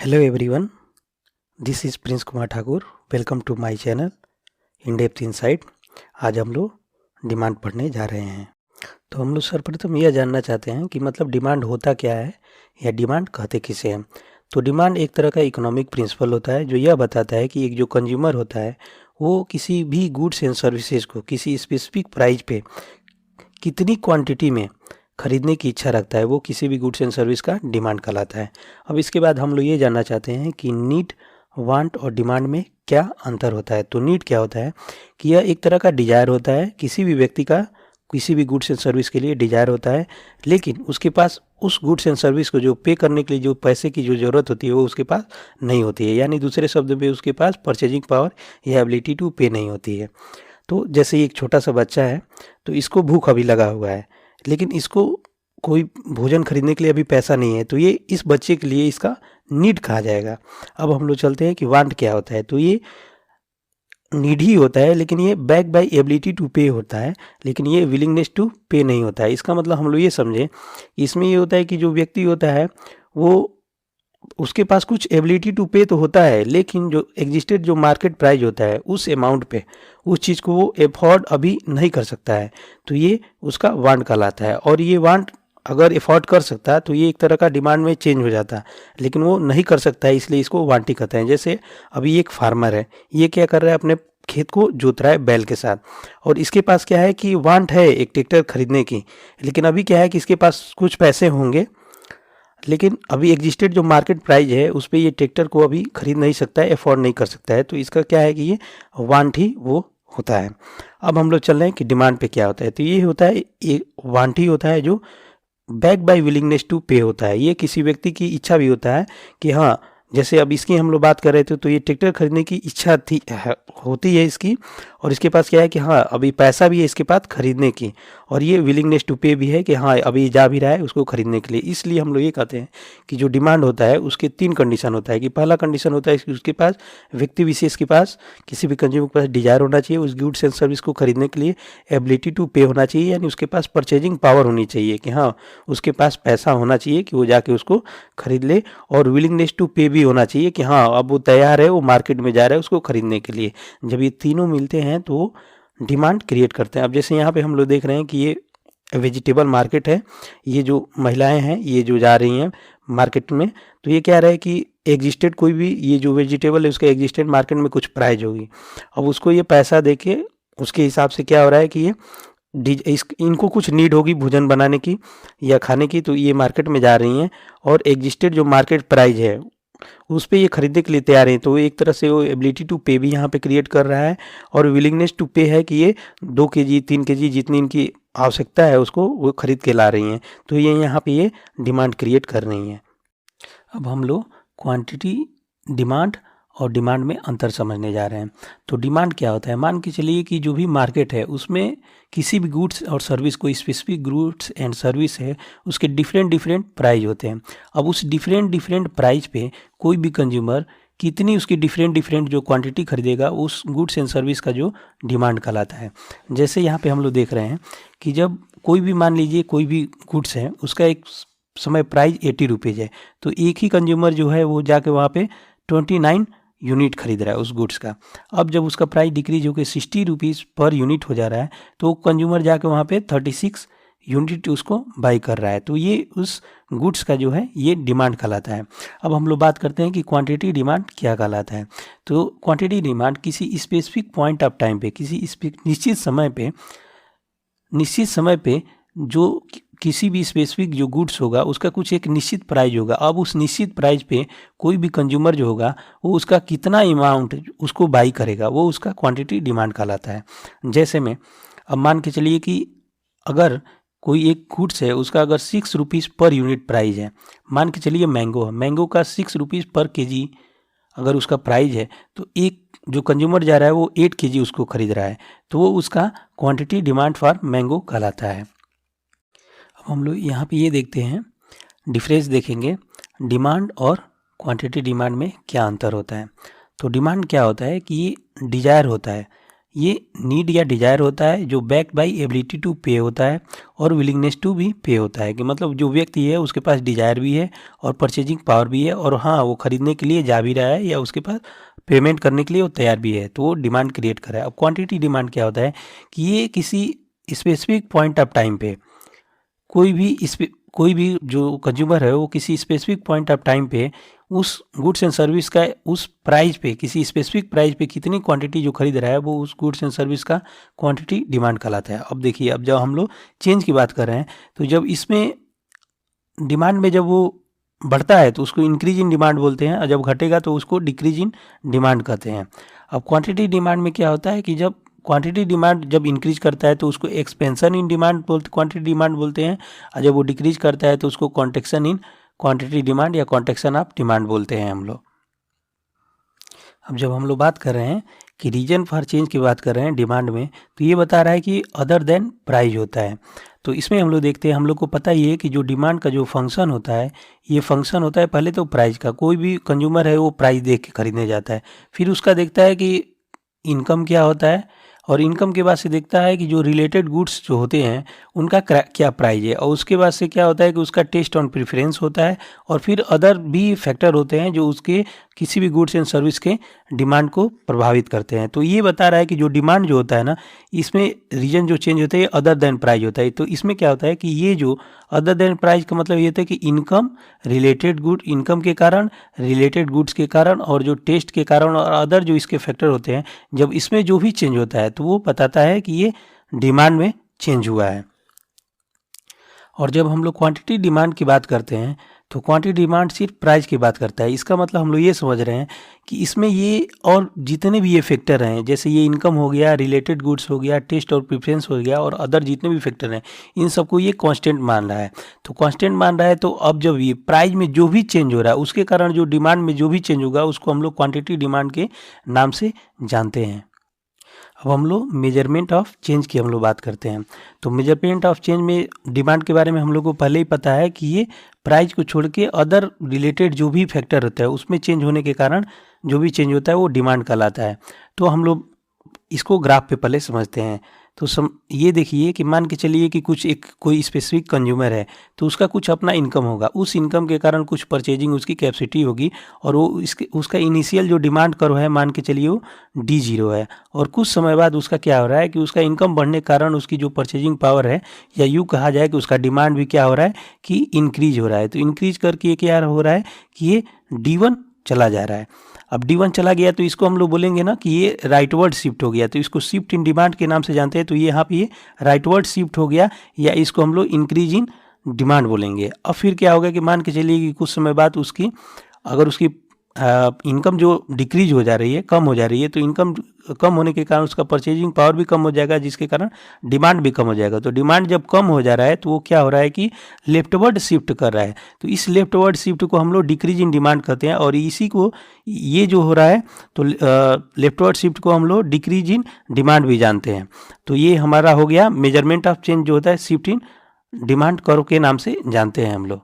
Hello everyone, this is Prince Kumar Thakur. Welcome to my channel in depth insight. आज हम लोग demand पढ़ने जा रहे हैं। तो हम लोग सर्वप्रथम यह जानना चाहते हैं कि मतलब डिमांड होता क्या है या डिमांड कहते किसे हैं। तो डिमांड एक तरह का इकोनॉमिक प्रिंसिपल होता है जो यह बताता है कि एक जो कंज्यूमर होता है वो किसी भी गुड्स एंड सर्विसेज को किसी स्पेसिफिक प्राइस पे कितनी क्वांटिटी में खरीदने की इच्छा रखता है, वो किसी भी गुड्स एंड सर्विस का डिमांड कहलाता है। अब इसके बाद हम लोग ये जानना चाहते हैं कि नीड, वांट और डिमांड में क्या अंतर होता है। तो नीड क्या होता है कि यह एक तरह का डिजायर होता है, किसी भी व्यक्ति का किसी भी गुड्स एंड सर्विस के लिए डिजायर होता है, लेकिन उसके पास उस गुड्स एंड सर्विस को जो पे करने के लिए जो पैसे की जो ज़रूरत होती है वो उसके पास नहीं होती है। यानी दूसरे शब्द में उसके पास परचेजिंग पावर या एबिलिटी टू पे नहीं होती है। तो जैसे एक छोटा सा बच्चा है, तो इसको भूख अभी लगा हुआ है, लेकिन इसको कोई भोजन खरीदने के लिए अभी पैसा नहीं है, तो ये इस बच्चे के लिए इसका नीड कहा जाएगा। अब हम लोग चलते हैं कि वांट क्या होता है। तो ये नीड ही होता है, लेकिन ये बैक बाय एबिलिटी टू पे होता है, लेकिन ये विलिंगनेस टू पे नहीं होता है। इसका मतलब हम लोग ये समझें, इसमें ये होता है कि जो व्यक्ति होता है वो उसके पास कुछ एबिलिटी टू पे तो होता है, लेकिन जो एग्जिस्टेड जो मार्केट प्राइस होता है उस अमाउंट पे उस चीज़ को वो एफोर्ड अभी नहीं कर सकता है, तो ये उसका वांट कहलाता है। और ये वांट अगर एफोर्ड कर सकता है तो ये एक तरह का डिमांड में चेंज हो जाता है, लेकिन वो नहीं कर सकता है, इसलिए इसको वांट ही कहते हैं। जैसे अभी एक फार्मर है, ये क्या कर रहा है, अपने खेत को जोत रहा है बैल के साथ, और इसके पास क्या है कि वांट है एक ट्रैक्टर खरीदने की, लेकिन अभी क्या है कि इसके पास कुछ पैसे होंगे, लेकिन अभी एग्जिस्टेड जो मार्केट प्राइस है उस पर ये ट्रैक्टर को अभी खरीद नहीं सकता है, अफोर्ड नहीं कर सकता है, तो इसका क्या है कि ये वांट ही वो होता है। अब हम लोग चल रहे हैं कि डिमांड पे क्या होता है। तो ये होता है, ये वांट ही होता है जो बैक बाय विलिंगनेस टू पे होता है। ये किसी व्यक्ति की इच्छा भी होता है कि हाँ, जैसे अब इसकी हम लोग बात कर रहे थे, तो ये ट्रैक्टर खरीदने की इच्छा थी होती है इसकी, और इसके पास क्या है कि हाँ अभी पैसा भी है इसके पास खरीदने की, और ये विलिंगनेस टू पे भी है कि हाँ अभी जा भी रहा है उसको खरीदने के लिए। इसलिए हम लोग ये कहते हैं कि जो डिमांड होता है उसके तीन कंडीशन होता है। कि पहला कंडीशन होता है कि उसके पास, व्यक्ति विशेष के पास, किसी भी कंज्यूमर के पास डिजायर होना चाहिए उस गुड्स एंड सर्विस को खरीदने के लिए, एबिलिटी टू पे होना चाहिए, यानी उसके पास परचेजिंग पावर होनी चाहिए कि हाँ उसके पास पैसा होना चाहिए कि वो जाके उसको खरीद ले, और विलिंगनेस टू पे भी होना चाहिए कि हाँ अब वो तैयार है, वो मार्केट में जा रहा है उसको खरीदने के लिए। जब ये तीनों मिलते हैं तो डिमांड क्रिएट करते हैं। अब जैसे यहाँ पे हम लोग देख रहे हैं कि ये वेजिटेबल मार्केट है, ये जो महिलाएं हैं ये जो जा रही हैं मार्केट में, तो ये क्या रहा है कि एग्जिस्टेड कोई भी ये जो वेजिटेबल है उसका एग्जिस्टेड मार्केट में कुछ प्राइस होगी, अब उसको ये पैसा देके उसके हिसाब से क्या हो रहा है कि ये इनको कुछ नीड होगी भोजन बनाने की या खाने की, तो ये मार्केट में जा रही हैं, और एग्जिस्टेड जो मार्केट प्राइस है उस पे ये खरीदने के लिए तैयार हैं। तो एक तरह से वो एबिलिटी टू पे भी यहाँ पे क्रिएट कर रहा है, और विलिंगनेस टू पे है कि ये 2 केजी 3 केजी जितनी इनकी आवश्यकता है उसको वो खरीद के ला रही हैं, तो ये यहाँ पे ये डिमांड क्रिएट कर रही हैं। अब हम लोग क्वांटिटी, डिमांड और डिमांड में अंतर समझने जा रहे हैं। तो डिमांड क्या होता है, मान के चलिए कि जो भी मार्केट है उसमें किसी भी गुड्स और सर्विस, कोई स्पेसिफिक गुड्स एंड सर्विस है, उसके डिफरेंट डिफरेंट प्राइस होते हैं। अब उस डिफरेंट डिफरेंट प्राइस पे कोई भी कंज्यूमर कितनी उसकी डिफरेंट डिफरेंट जो क्वांटिटी खरीदेगा उस गुड्स एंड सर्विस का जो डिमांड कहलाता है। जैसे यहाँ पे हम लोग देख रहे हैं कि जब कोई भी, मान लीजिए कोई भी गुड्स है उसका एक समय प्राइस 80 रुपीज़ है, तो एक ही कंज्यूमर जो है वो जाके वहाँ पे 29 यूनिट खरीद रहा है उस गुड्स का। अब जब उसका प्राइस डिक्रीज होकर 60 रुपीज़ पर यूनिट हो जा रहा है, तो कंज्यूमर जाके वहाँ पे 36 यूनिट उसको बाई कर रहा है, तो ये उस गुड्स का जो है ये डिमांड कहलाता है। अब हम लोग बात करते हैं कि क्वांटिटी डिमांड क्या कहलाता है। तो क्वांटिटी डिमांड किसी स्पेसिफिक पॉइंट ऑफ टाइम पे, किसी निश्चित समय पे जो किसी भी स्पेसिफिक जो गुड्स होगा उसका कुछ एक निश्चित प्राइस होगा। अब उस निश्चित प्राइस पे कोई भी कंज्यूमर जो होगा वो उसका कितना अमाउंट उसको बाई करेगा, वो उसका क्वांटिटी डिमांड कहलाता है। जैसे में अब मान के चलिए कि अगर कोई एक गुड्स है उसका अगर 6 रुपीज़ पर यूनिट प्राइस है, मान के चलिए मैंगो है, मैंगो का 6 रुपीज़ पर केजी अगर उसका प्राइस है, तो एक जो कंज्यूमर जा रहा है वो 8 केजी उसको खरीद रहा है, तो वो उसका क्वांटिटी डिमांड फॉर मैंगो कहलाता है। अब हम लोग यहाँ पे ये देखते हैं, डिफरेंस देखेंगे डिमांड और क्वांटिटी डिमांड में क्या अंतर होता है। तो डिमांड क्या होता है कि ये डिजायर होता है, ये नीड या डिजायर होता है जो बैक्ड बाई एबिलिटी टू पे होता है और विलिंगनेस टू भी पे होता है, कि मतलब जो व्यक्ति है उसके पास डिजायर भी है और परचेजिंग पावर भी है, और हाँ वो खरीदने के लिए जा भी रहा है या उसके पास पेमेंट करने के लिए वो तैयार भी है, तो वो डिमांड क्रिएट कर रहा है। अब क्वांटिटी डिमांड क्या होता है कि ये किसी स्पेसिफिक पॉइंट ऑफ टाइम पे कोई भी जो कंज्यूमर है वो किसी स्पेसिफिक पॉइंट ऑफ टाइम पे उस गुड्स एंड सर्विस का उस प्राइस पे, किसी स्पेसिफिक प्राइस पे कितनी क्वांटिटी जो खरीद रहा है वो उस गुड्स एंड सर्विस का क्वांटिटी डिमांड कहलाता है। अब देखिए, अब जब हम लोग चेंज की बात कर रहे हैं तो जब इसमें डिमांड में जब वो बढ़ता है तो उसको इंक्रीज इन डिमांड बोलते हैं, और जब घटेगा तो उसको डिक्रीज इन डिमांड कहते हैं। अब क्वांटिटी डिमांड में क्या होता है कि जब क्वांटिटी डिमांड जब इंक्रीज करता है तो उसको expansion in demand quantity demand बोलते हैं, और जब वो डिक्रीज करता है तो उसको कॉन्ट्रेक्शन इन क्वांटिटी डिमांड या कॉन्ट्रेक्शन ऑफ डिमांड बोलते हैं हम लोग। अब जब हम लोग बात कर रहे हैं कि रीजन फॉर चेंज की बात कर रहे हैं डिमांड में, तो ये बता रहा है कि अदर देन प्राइस होता है। तो इसमें हम लोग देखते हैं, हम लोग को पता ही है कि जो डिमांड का जो फंक्शन होता है, ये फंक्शन होता है पहले तो प्राइस का। कोई भी कंज्यूमर है वो प्राइस देख के खरीदने जाता है, फिर उसका देखता है कि इनकम क्या होता है, और इनकम के बाद से देखता है कि जो रिलेटेड गुड्स जो होते हैं उनका क्या प्राइस है, और उसके बाद से क्या होता है कि उसका टेस्ट ऑन प्रेफरेंस होता है, और फिर अदर भी फैक्टर होते हैं जो उसके किसी भी गुड्स एंड सर्विस के डिमांड को प्रभावित करते हैं। तो ये बता रहा है कि जो डिमांड जो होता है ना, इसमें रीजन जो चेंज होता है अदर देन प्राइस होता है। तो इसमें क्या होता है कि ये जो अदर देन प्राइस का मतलब ये होता है कि इनकम इनकम के कारण, रिलेटेड गुड्स के कारण, और जो टेस्ट के कारण, और अदर जो इसके फैक्टर होते हैं, जब इसमें जो भी चेंज होता है तो वो बताता है कि ये डिमांड में चेंज हुआ है। और जब हम लोग क्वांटिटी डिमांड की बात करते हैं तो क्वांटिटी डिमांड सिर्फ प्राइस की बात करता है। इसका मतलब हम लोग ये समझ रहे हैं कि इसमें ये और जितने भी ये फैक्टर हैं, जैसे ये इनकम हो गया, रिलेटेड गुड्स हो गया, टेस्ट और प्रेफरेंस हो गया, और अदर जितने भी फैक्टर हैं, इन सबको ये कांस्टेंट मान रहा है। तो कांस्टेंट मान रहा है, तो अब जब ये प्राइस में जो भी चेंज हो रहा है उसके कारण जो डिमांड में जो भी चेंज होगा उसको हम लोग क्वांटिटी डिमांड के नाम से जानते हैं। अब हम लोग मेजरमेंट ऑफ चेंज की हम लोग बात करते हैं। तो मेजरमेंट ऑफ चेंज में डिमांड के बारे में हम लोग को पहले ही पता है कि ये प्राइस को छोड़ के अदर रिलेटेड जो भी फैक्टर होता है उसमें चेंज होने के कारण जो भी चेंज होता है वो डिमांड कहलाता है। तो हम लोग इसको ग्राफ पे पहले समझते हैं। तो ये देखिए कि मान के चलिए कि कोई स्पेसिफिक कंज्यूमर है, तो उसका कुछ अपना इनकम होगा, उस इनकम के कारण कुछ परचेजिंग उसकी कैपेसिटी होगी, और वो उसका इनिशियल जो डिमांड कर्व है मान के चलिए वो D0 है, और कुछ समय बाद उसका क्या हो रहा है कि उसका इनकम बढ़ने के कारण उसकी जो परचेजिंग पावर है, या यूँ कहा जाए कि उसका डिमांड भी क्या हो रहा है कि इंक्रीज हो रहा है। तो इंक्रीज करके ये क्या हो रहा है कि ये D1 चला जा रहा है। अब D1 चला गया तो इसको हम लोग बोलेंगे ना कि ये राइटवर्ड शिफ्ट हो गया, तो इसको शिफ्ट इन डिमांड के नाम से जानते हैं। तो ये यहाँ पे ये राइटवर्ड शिफ्ट हो गया, या इसको हम लोग इंक्रीज इन डिमांड बोलेंगे। अब फिर क्या होगा कि मान के चलिए कि कुछ समय बाद अगर उसकी इनकम जो डिक्रीज हो जा रही है, कम हो जा रही है, तो इनकम कम होने के कारण उसका परचेजिंग पावर भी कम हो जाएगा, जिसके कारण डिमांड भी कम हो जाएगा। तो डिमांड जब कम हो जा रहा है तो वो क्या हो रहा है कि लेफ्टवर्ड शिफ्ट कर रहा है। तो इस लेफ्टवर्ड शिफ्ट को हम लोग डिक्रीज इन डिमांड कहते हैं, और इसी को ये जो हो रहा है तो लेफ्टवर्ड शिफ्ट को हम लोग डिक्रीज इन डिमांड भी जानते हैं। तो ये हमारा हो गया मेजरमेंट ऑफ चेंज जो होता है शिफ्ट इन डिमांड कर्व के नाम से जानते हैं हम लोग।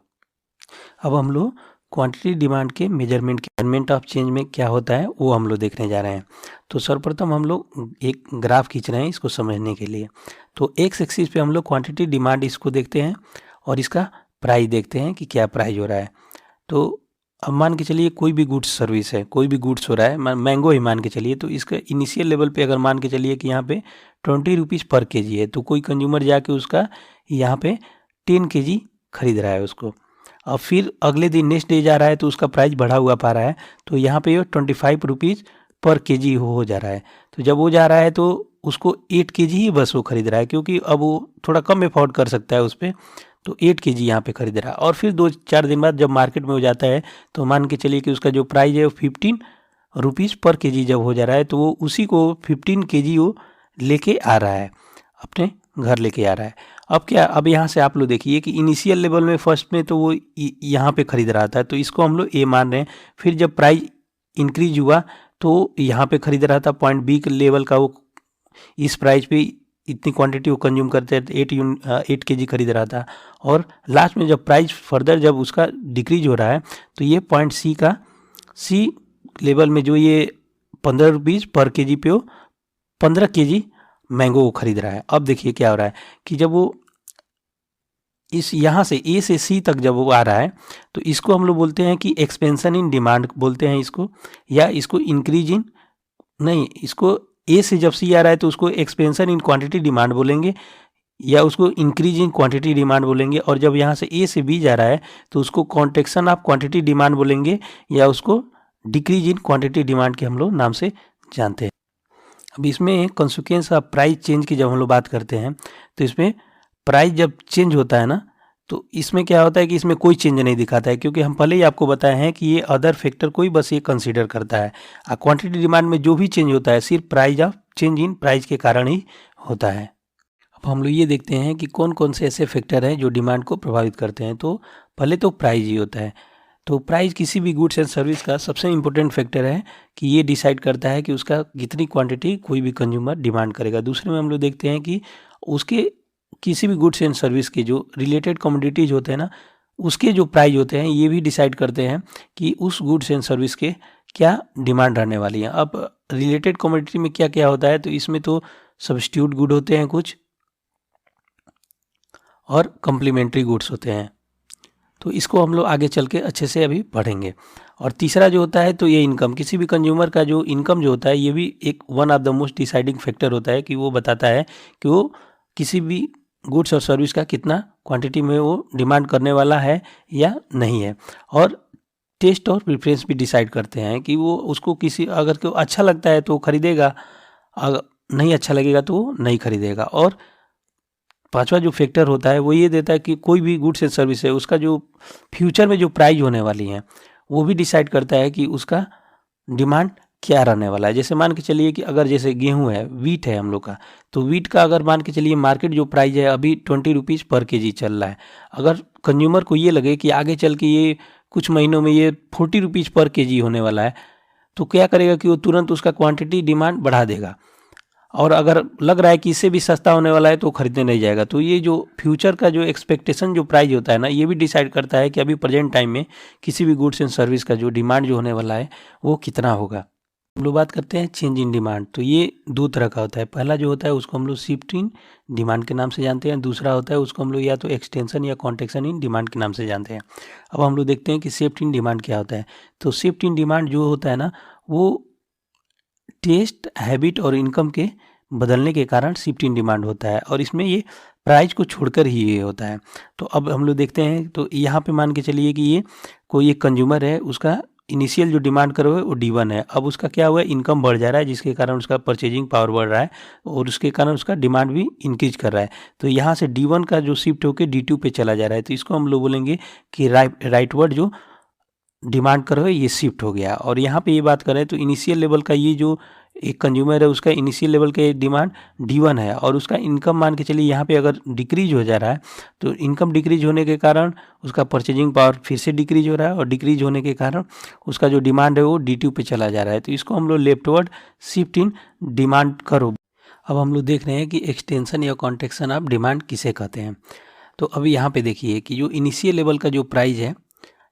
अब हम लोग क्वांटिटी डिमांड के मेजरमेंट ऑफ चेंज में क्या होता है वो हम लोग देखने जा रहे हैं। तो सर्वप्रथम हम लोग एक ग्राफ खींच रहे हैं इसको समझने के लिए। तो एक्स एक्सिस पे हम लोग क्वांटिटी डिमांड इसको देखते हैं, और इसका प्राइस देखते हैं कि क्या प्राइस हो रहा है। तो अब मान के चलिए कोई भी गुड्स सर्विस है, कोई भी गुड्स हो रहा है, मैंगो ही मान के चलिए, तो इसका इनिशियल लेवल पे अगर मान के चलिए कि यहाँ पे 20 रुपीज़ पर केजी है, तो कोई कंज्यूमर जाके उसका यहाँ पे 10 केजी खरीद रहा है उसको। अब फिर अगले दिन नेक्स्ट डे जा रहा है तो उसका प्राइस बढ़ा हुआ पा रहा है, तो यहाँ पे 25 रुपीज़ पर केजी हो जा रहा है। तो जब वो जा रहा है तो उसको 8 केजी ही बस वो खरीद रहा है, क्योंकि अब वो थोड़ा कम अफोर्ड कर सकता है उस पर, तो 8 केजी यहाँ पे खरीद रहा है। और फिर 2-4 दिन बाद जब मार्केट में हो जाता है तो मान के चलिए कि उसका जो प्राइस है वो 15 रुपीज़ पर केजी जब हो जा रहा है, तो वो उसी को 15 केजी वो लेके आ रहा है, अपने घर लेके आ रहा है। अब यहाँ से आप लोग देखिए कि इनिशियल लेवल में फर्स्ट में तो वो यहाँ पे खरीद रहा था, तो इसको हम लोग ए मान रहे हैं। फिर जब प्राइस इंक्रीज हुआ तो यहाँ पे खरीद रहा था पॉइंट बी के लेवल का, वो इस प्राइस पे इतनी क्वांटिटी वो कंज्यूम करते थे, 8 केजी खरीद रहा था। और लास्ट में जब प्राइस फर्दर जब उसका डिक्रीज हो रहा है तो ये पॉइंट सी लेवल में जो ये 15 रुपीज़ पर केजी पे वो 15 केजी मैंगो वो खरीद रहा है। अब देखिए क्या हो रहा है कि जब वो इस यहाँ से ए से सी तक जब वो आ रहा है तो इसको हम लोग बोलते हैं कि एक्सपेंशन इन डिमांड बोलते हैं इसको, या इसको इंक्रीज इन, नहीं, इसको ए से जब सी आ रहा है तो उसको एक्सपेंशन इन क्वांटिटी डिमांड बोलेंगे, या उसको इंक्रीज इन क्वांटिटी डिमांड बोलेंगे। और जब यहाँ से ए से बी जा रहा है तो उसको कॉन्ट्रेक्शन ऑफ क्वांटिटी डिमांड बोलेंगे, या उसको डिक्रीज इन क्वांटिटी डिमांड के हम लोग नाम से जानते हैं। अब इसमें कॉन्सिक्वेंस ऑफ प्राइस चेंज की जब हम लोग बात करते हैं तो इसमें प्राइस जब चेंज होता है ना, तो इसमें क्या होता है कि इसमें कोई चेंज नहीं दिखाता है, क्योंकि हम पहले ही आपको बताए हैं कि ये अदर फैक्टर कोई बस ये कंसीडर करता है। क्वांटिटी डिमांड में जो भी चेंज होता है सिर्फ price of change in price के कारण ही होता है। अब हम लोग ये देखते हैं कि कौन कौन से ऐसे फैक्टर हैं जो डिमांड को प्रभावित करते हैं। तो पहले तो प्राइस ही होता है। तो प्राइस किसी भी गुड्स एंड सर्विस का सबसे इम्पोर्टेंट फैक्टर है कि ये डिसाइड करता है कि उसका कितनी क्वांटिटी कोई भी कंज्यूमर डिमांड करेगा। दूसरे में हम लोग देखते हैं कि उसके किसी भी गुड्स एंड सर्विस के जो रिलेटेड कमोडिटीज होते हैं ना, उसके जो प्राइस होते हैं ये भी डिसाइड करते हैं कि उस गुड्स एंड सर्विस के क्या डिमांड रहने वाली है। अब रिलेटेड कमोडिटी में क्या क्या होता है, तो इसमें तो सब्स्टिट्यूट गुड होते हैं कुछ, और कम्प्लीमेंट्री गुड्स होते हैं। तो इसको हम लोग आगे चल के अच्छे से अभी पढ़ेंगे। और तीसरा जो होता है तो ये इनकम, किसी भी कंज्यूमर का जो इनकम जो होता है ये भी एक one of the most deciding factor होता है, कि वो बताता है कि वो किसी भी गुड्स और सर्विस का कितना क्वांटिटी में वो डिमांड करने वाला है या नहीं है। और टेस्ट और प्रेफरेंस भी डिसाइड करते हैं कि वो उसको किसी अगर को अच्छा लगता है तो वो खरीदेगा, अगर नहीं अच्छा लगेगा तो वो नहीं खरीदेगा। और पांचवा जो फैक्टर होता है वो ये देता है कि कोई भी गुड्स एंड सर्विस है उसका जो फ्यूचर में जो प्राइस होने वाली है वो भी डिसाइड करता है कि उसका डिमांड क्या रहने वाला है। जैसे मान के चलिए कि अगर जैसे गेहूं है, वीट है हम लोग का, तो वीट का अगर मान के चलिए मार्केट जो प्राइस है अभी 20 रुपीज़ पर केजी चल रहा है। अगर कंज्यूमर को ये लगे कि आगे चल के ये कुछ महीनों में ये 40 रुपीज़ पर केजी होने वाला है, तो क्या करेगा कि वो तुरंत उसका क्वांटिटी डिमांड बढ़ा देगा। और अगर लग रहा है कि इससे भी सस्ता होने वाला है तो खरीदने नहीं जाएगा। तो ये जो फ्यूचर का जो एक्सपेक्टेशन जो प्राइस होता है ना, ये भी डिसाइड करता है कि अभी प्रेजेंट टाइम में किसी भी गुड्स एंड सर्विस का जो डिमांड जो होने वाला है वो कितना होगा। हम लोग बात करते हैं चेंज इन डिमांड। तो ये दो तरह का होता है। पहला जो होता है उसको हम लोग शिफ्ट इन डिमांड के नाम से जानते हैं, दूसरा होता है उसको हम लोग या तो एक्सटेंशन या कॉन्ट्रेक्शन इन डिमांड के नाम से जानते हैं। अब हम लोग देखते हैं कि शिफ्ट इन डिमांड क्या होता है। तो शिफ्ट इन डिमांड जो होता है ना, वो टेस्ट, हैबिट और इनकम के बदलने के कारण शिफ्ट इन डिमांड होता है, और इसमें ये प्राइस को छोड़कर ही ये होता है। तो अब हम लोग देखते हैं, तो यहाँ पे मान के चलिए कि ये कोई एक कंज्यूमर है, उसका इनिशियल जो डिमांड करो है वो D1 है। अब उसका क्या हुआ है, इनकम बढ़ जा रहा है जिसके कारण उसका परचेजिंग पावर बढ़ रहा है और उसके कारण उसका डिमांड भी इंक्रीज कर रहा है। तो यहाँ से D1 का जो शिफ्ट होकर D2 पे चला जा रहा है, तो इसको हम लोग बोलेंगे कि राइटवर्ड जो डिमांड करो है ये शिफ्ट हो गया। और यहाँ पे ये बात करें तो इनिशियल लेवल का ये जो एक कंज्यूमर है उसका इनिशियल लेवल का डिमांड D1 है, और उसका इनकम मान के चलिए यहाँ पे अगर डिक्रीज हो जा रहा है, तो इनकम डिक्रीज होने के कारण उसका परचेजिंग पावर फिर से डिक्रीज हो रहा है, और डिक्रीज होने के कारण उसका जो डिमांड है वो D2 पे चला जा रहा है। तो इसको हम लोग लेफ्टवर्ड शिफ्ट इन डिमांड करो। अब हम लोग देख रहे हैं कि एक्सटेंशन या कॉन्ट्रेक्शन ऑफ डिमांड किसे कहते हैं। तो अभी यहाँ पे देखिए कि जो इनिशियल लेवल का जो प्राइस है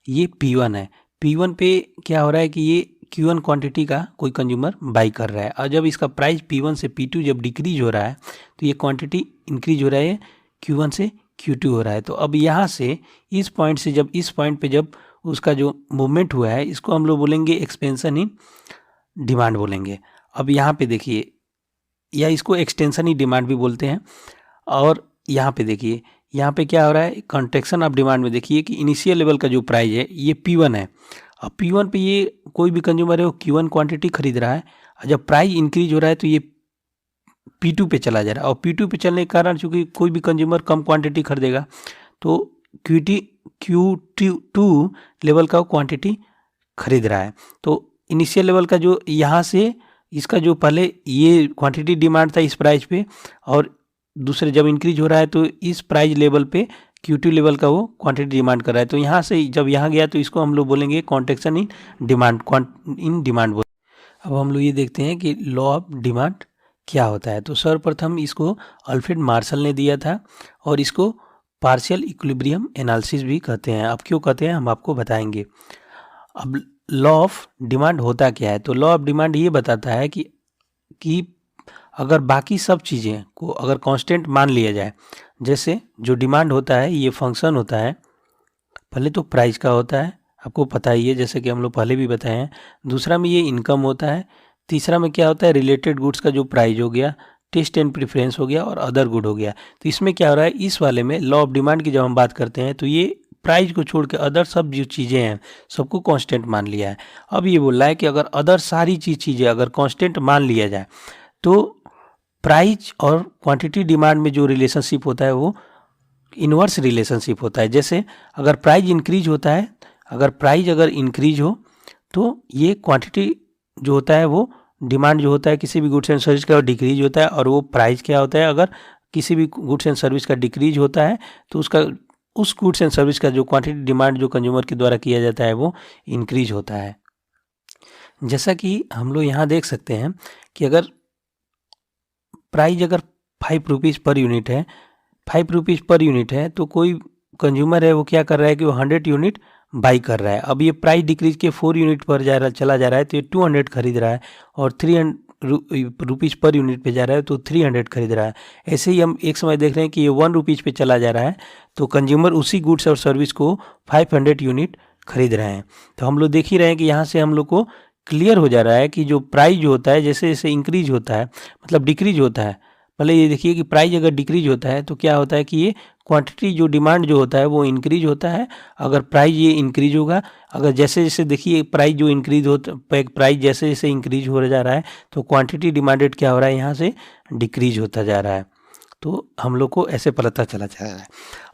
ये P1 है। P1 पे क्या हो रहा है कि ये Q1 क्वांटिटी का कोई कंज्यूमर बाई कर रहा है, और जब इसका प्राइस P1 से P2 जब डिक्रीज हो रहा है तो ये क्वांटिटी इंक्रीज हो रहा है, Q1 से Q2 हो रहा है। तो अब यहाँ से इस पॉइंट से जब इस पॉइंट पे जब उसका जो मूवमेंट हुआ है इसको हम लोग बोलेंगे एक्सपेंशन इन डिमांड बोलेंगे। अब यहाँ पे देखिए, या इसको एक्सटेंशन इन डिमांड भी बोलते हैं। और यहाँ पे देखिए, यहाँ पे क्या हो रहा है, कॉन्ट्रेक्शन ऑफ डिमांड में देखिए कि इनिशियल लेवल का जो प्राइस है ये P1 है। अब P1 पे ये कोई भी कंज्यूमर है वो Q1 क्वांटिटी खरीद रहा है, और जब प्राइस इंक्रीज हो रहा है तो ये P2 पे चला जा रहा है, और P2 पे चलने के कारण चूँकि कोई भी कंज्यूमर कम क्वांटिटी खरीदेगा तो Q2 लेवल का क्वांटिटी खरीद रहा है। तो इनिशियल लेवल का जो यहाँ से इसका जो पहले ये क्वांटिटी डिमांड था इस प्राइस पे, और दूसरे जब इंक्रीज हो रहा है तो इस प्राइस लेवल पे Q2 लेवल का वो क्वांटिटी डिमांड कर रहा है। तो यहाँ से जब यहाँ गया तो इसको हम लोग बोलेंगे contraction in demand, in demand बोल। अब हम लोग ये देखते हैं कि लॉ ऑफ डिमांड क्या होता है। तो सर्वप्रथम इसको अल्फ्रेड मार्शल ने दिया था, और इसको पार्शियल इक्विलिब्रियम एनालिसिस भी कहते हैं। अब क्यों कहते हैं हम आपको बताएंगे। अब लॉ ऑफ डिमांड होता क्या है, तो लॉ ऑफ डिमांड ये बताता है कि अगर बाकी सब चीज़ें को अगर कांस्टेंट मान लिया जाए, जैसे जो डिमांड होता है ये फंक्शन होता है, पहले तो प्राइस का होता है, आपको पता ही है जैसे कि हम लोग पहले भी बताए हैं। दूसरा में ये इनकम होता है। तीसरा में क्या होता है, रिलेटेड गुड्स का जो प्राइस हो गया, टेस्ट एंड प्रेफरेंस हो गया और अदर गुड हो गया। तो इसमें क्या हो रहा है, इस वाले में लॉ ऑफ डिमांड की जब हम बात करते हैं तो ये प्राइस को छोड़ के अदर सब जो चीज़ें हैं सबको कांस्टेंट मान लिया है। अब ये बोल रहा है कि अगर अदर सारी चीज़ें अगर कांस्टेंट मान लिया जाए तो प्राइस और क्वांटिटी डिमांड में जो रिलेशनशिप होता है वो इन्वर्स रिलेशनशिप होता है। जैसे अगर प्राइस इंक्रीज होता है, अगर प्राइस अगर इंक्रीज हो तो ये क्वांटिटी जो होता है वो डिमांड जो होता है किसी भी गुड्स एंड सर्विस का डिक्रीज होता है, और वो प्राइस क्या होता है, अगर किसी भी गुड्स एंड सर्विस का डिक्रीज होता है तो उसका उस गुड्स एंड सर्विस का जो क्वांटिटी डिमांड जो कंज्यूमर के द्वारा किया जाता है वो इंक्रीज होता है। जैसा कि हम लोग यहाँ देख सकते हैं कि अगर प्राइस अगर 5 रुपीज़ पर यूनिट है, 5 रुपीज़ पर यूनिट है तो कोई कंज्यूमर है वो क्या कर रहा है कि वो 100 यूनिट बाई कर रहा है। अब ये प्राइस डिक्रीज के 4 यूनिट पर चला जा रहा है तो ये 200 खरीद रहा है, और 300 रुपीज़ पर यूनिट पे जा रहा है तो 300 खरीद रहा है। ऐसे ही हम एक समय देख रहे हैं कि ये 1 रुपीज़ पे चला जा रहा है तो कंज्यूमर उसी गुड्स और सर्विस को 500 यूनिट खरीद रहे हैं। तो हम लोग देख ही रहे हैं कि यहाँ से हम लोग को क्लियर हो जा रहा है कि जो प्राइस जो होता है जैसे जैसे इंक्रीज होता है, मतलब डिक्रीज होता है, पहले ये देखिए कि प्राइस अगर डिक्रीज होता है तो क्या होता है कि ये क्वांटिटी जो डिमांड जो होता है वो इंक्रीज होता है। अगर प्राइस ये इंक्रीज होगा, अगर जैसे जैसे देखिए प्राइस जो इंक्रीज होता, प्राइस जैसे जैसे इंक्रीज हो जा रहा है तो क्वांटिटी डिमांडेड क्या हो रहा है, यहाँ से डिक्रीज होता जा रहा है। तो हम लोग को ऐसे पता चला जा रहा है।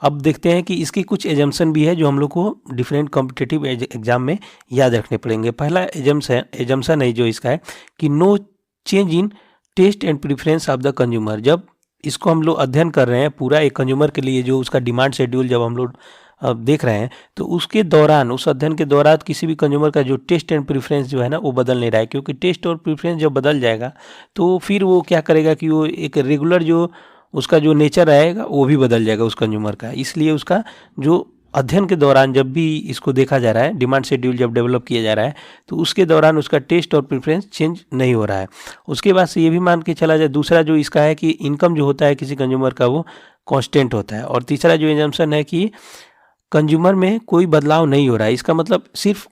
अब देखते हैं कि इसकी कुछ एजम्पशन भी है जो हम लोग को डिफरेंट कॉम्पिटिटिव एग्जाम में याद रखने पड़ेंगे। पहला एजम्पशन है जो इसका है कि no change in taste and preference of the consumer. जब इसको हम लोग अध्ययन कर रहे हैं पूरा एक कंज्यूमर के लिए, जो उसका डिमांड शेड्यूल जब हम लोग देख रहे हैं तो उसके दौरान, उस अध्ययन के दौरान किसी भी कंज्यूमर का जो टेस्ट एंड प्रेफरेंस जो है ना वो बदल नहीं रहा है, क्योंकि टेस्ट और प्रेफरेंस जब बदल जाएगा तो फिर वो क्या करेगा कि वो एक रेगुलर जो उसका जो नेचर रहेगा वो भी बदल जाएगा उस कंज्यूमर का। इसलिए उसका जो अध्ययन के दौरान जब भी इसको देखा जा रहा है, डिमांड शेड्यूल जब डेवलप किया जा रहा है तो उसके दौरान उसका टेस्ट और प्रेफरेंस चेंज नहीं हो रहा है। उसके बाद से ये भी मान के चला जाए, दूसरा जो इसका है कि इनकम जो होता है किसी कंज्यूमर का वो कांस्टेंट होता है। और तीसरा जो एजम्पशन है कि कंज्यूमर में कोई बदलाव नहीं हो रहा है। इसका मतलब सिर्फ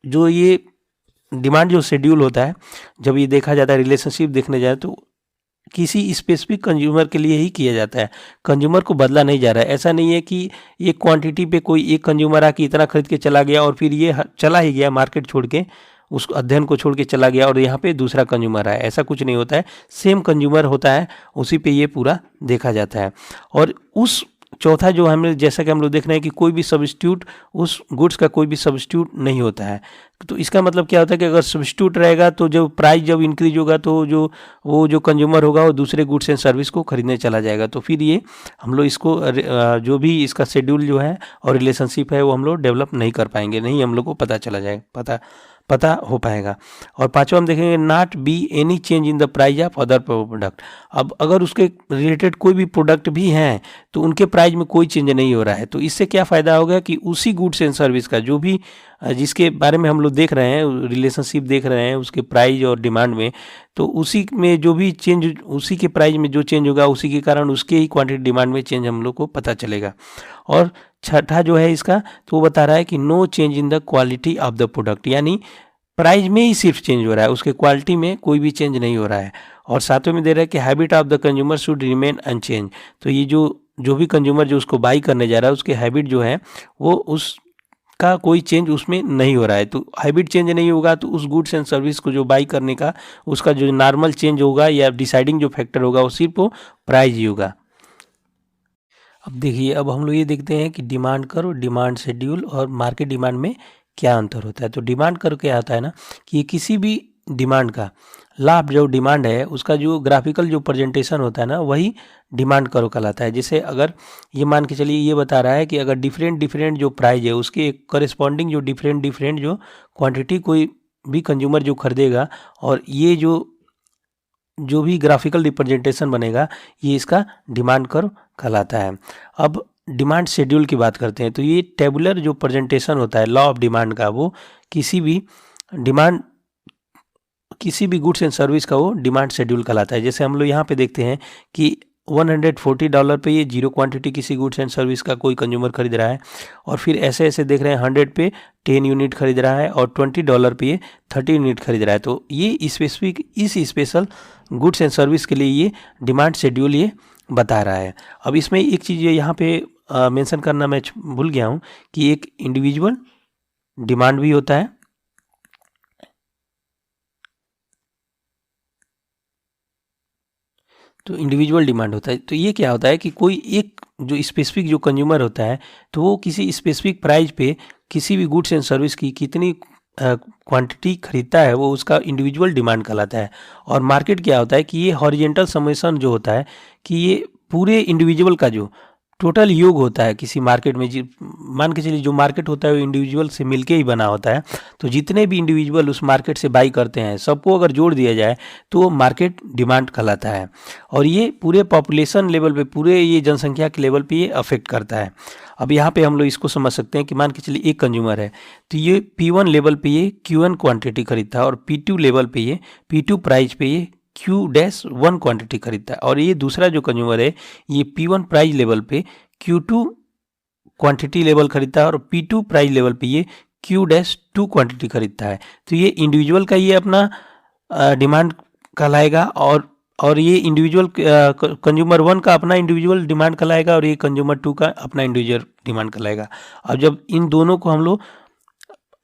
जो ये डिमांड जो शेड्यूल होता है जब ये देखा जाता है, रिलेशनशिप देखने जाए तो किसी स्पेसिफिक कंज्यूमर के लिए ही किया जाता है, कंज्यूमर को बदला नहीं जा रहा है। ऐसा नहीं है कि ये क्वांटिटी पे कोई एक कंज्यूमर आके इतना खरीद के चला गया और फिर ये चला ही गया मार्केट छोड़ के, उस अध्ययन को छोड़ के चला गया और यहाँ पे दूसरा कंज्यूमर आया, ऐसा कुछ नहीं होता है। सेम कंज्यूमर होता है, उसी पे ये पूरा देखा जाता है। और उस चौथा जो हमें, जैसा कि हम लोग देख रहे हैं कि कोई भी सब्स्टिट्यूट, उस गुड्स का कोई भी सब्स्टिट्यूट नहीं होता है। तो इसका मतलब क्या होता है कि अगर सब्स्टिट्यूट रहेगा तो जब प्राइस जब इंक्रीज होगा तो वो जो कंज्यूमर होगा वो दूसरे गुड्स एंड सर्विस को खरीदने चला जाएगा। तो फिर ये हम लोग इसको जो भी इसका शेड्यूल जो है और रिलेशनशिप है वो हम लोग डेवलप नहीं कर पाएंगे, नहीं हम लोग को पता चला जाएगा, पता हो पाएगा। और पांचवा हम देखेंगे not be any change in the price of other product. अब अगर उसके रिलेटेड कोई भी प्रोडक्ट भी हैं तो उनके प्राइस में कोई चेंज नहीं हो रहा है। तो इससे क्या फ़ायदा होगा कि उसी गुड्स एंड सर्विस का जो भी जिसके बारे में हम लोग देख रहे हैं, रिलेशनशिप देख रहे हैं उसके प्राइस और डिमांड में, तो उसी में जो भी चेंज, उसी के प्राइस में जो चेंज होगा उसी के कारण उसके ही क्वांटिटी डिमांड में चेंज हम लोग को पता चलेगा। और छठा जो है इसका, तो वो बता रहा है कि no change in the quality of the product, यानी प्राइस में ही सिर्फ चेंज हो रहा है, उसके क्वालिटी में कोई भी चेंज नहीं हो रहा है। और सातवें में दे रहा है कि habit of the consumer should remain unchange. तो ये जो भी कंज्यूमर जो उसको बाई करने जा रहा है उसके हैबिट जो है वो उसका कोई चेंज उसमें नहीं हो रहा है। तो हैबिट चेंज नहीं होगा तो उस गुड्स एंड सर्विस को जो बाई करने का उसका जो नॉर्मल चेंज होगा या डिसाइडिंग जो फैक्टर होगा वो सिर्फ वो प्राइस ही होगा। अब देखिए, अब हम लोग ये देखते हैं कि डिमांड कर्व, डिमांड शेड्यूल और मार्केट डिमांड में क्या अंतर होता है। तो डिमांड कर्व क्या आता है ना कि किसी भी डिमांड का लाभ, जो डिमांड है उसका जो ग्राफिकल जो प्रेजेंटेशन होता है ना वही डिमांड कर्व कहलाता है। जैसे अगर ये मान के चलिए, ये बता रहा है कि अगर डिफरेंट जो प्राइस है उसके करेस्पॉन्डिंग जो डिफरेंट जो क्वांटिटी कोई भी कंज्यूमर जो खरीदेगा, और ये जो भी ग्राफिकल रिप्रेजेंटेशन बनेगा ये इसका डिमांड कर्व कहलाता है। अब डिमांड शेड्यूल की बात करते हैं। तो ये टेबुलर जो प्रेजेंटेशन होता है लॉ ऑफ डिमांड का, वो किसी भी डिमांड किसी भी गुड्स एंड सर्विस का वो डिमांड शेड्यूल कहलाता है। जैसे हम लोग यहाँ पे देखते हैं कि $140 पे ये 0 क्वांटिटी किसी गुड्स एंड सर्विस का कोई कंज्यूमर खरीद रहा है, और फिर ऐसे ऐसे देख रहे हैं 100 पे 10 यूनिट खरीद रहा है, और $20 पे ये 30 यूनिट खरीद रहा है। तो ये स्पेसिफिक इस स्पेशल गुड्स एंड सर्विस के लिए ये डिमांड शेड्यूल ये बता रहा है। अब इसमें एक चीज़ यहाँ पे मेंशन करना मैं भूल गया हूँ कि एक इंडिविजुअल डिमांड भी होता है। तो इंडिविजुअल डिमांड होता है, तो ये क्या होता है कि कोई एक जो स्पेसिफिक जो कंज्यूमर होता है, तो वो किसी स्पेसिफिक प्राइस पे किसी भी गुड्स एंड सर्विस की कितनी क्वांटिटी खरीदता है, वो उसका इंडिविजुअल डिमांड कहलाता है। और मार्केट क्या होता है कि ये हॉरिजेंटल समेशन जो होता है कि ये पूरे इंडिविजुअल का जो टोटल योग होता है किसी मार्केट में, मान के चलिए जो मार्केट होता है वो इंडिविजुअल से मिलके ही बना होता है। तो जितने भी इंडिविजुअल उस मार्केट से बाई करते हैं सबको अगर जोड़ दिया जाए तो वो मार्केट डिमांड कहलाता है। और ये पूरे पॉपुलेशन लेवल पे, पूरे ये जनसंख्या के लेवल पे ये अफेक्ट करता है। अब यहाँ पे हम लोग इसको समझ सकते हैं कि मान के चलिए एक कंज्यूमर है, तो ये P1 लेवल पे ये Q1 क्वांटिटी खरीदता है, और P2 लेवल पे ये P2 प्राइस पे ये Q-1 क्वांटिटी खरीदता है। और ये दूसरा जो कंज्यूमर है ये P1 प्राइस लेवल पे Q2 क्वांटिटी लेवल खरीदता है, और P2 प्राइस लेवल पे ये Q-2 क्वांटिटी खरीदता है। तो ये इंडिविजुअल का ये अपना डिमांड कहलाएगा, और ये इंडिविजुअल कंज्यूमर 1 का अपना इंडिविजुअल डिमांड कहलाएगा, और ये कंज्यूमर 2 का अपना इंडिविजुअल डिमांड कहलाएगा। अब जब इन दोनों को हम लोग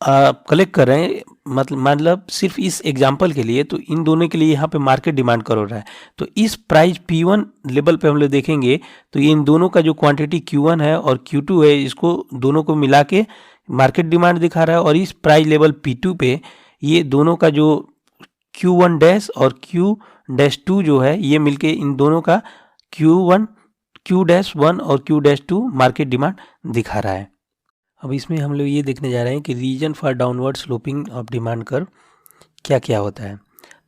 कलेक्ट कर रहे हैं, मतलब सिर्फ इस एग्जांपल के लिए, तो इन दोनों के लिए यहाँ पे मार्केट डिमांड कर रहा है। तो इस प्राइस P1 लेवल पे हम लोग देखेंगे तो ये इन दोनों का जो क्वांटिटी Q1 है और Q2 है, इसको दोनों को मिला के मार्केट डिमांड दिखा रहा है। और इस प्राइस लेवल P2 पे ये दोनों का जो Q1 डैश और Q-2 जो है, ये मिलके इन दोनों का Q-1 और Q-2 मार्केट डिमांड दिखा रहा है। अब इसमें हम लोग ये देखने जा रहे हैं कि reason for downward sloping of demand curve क्या क्या होता है।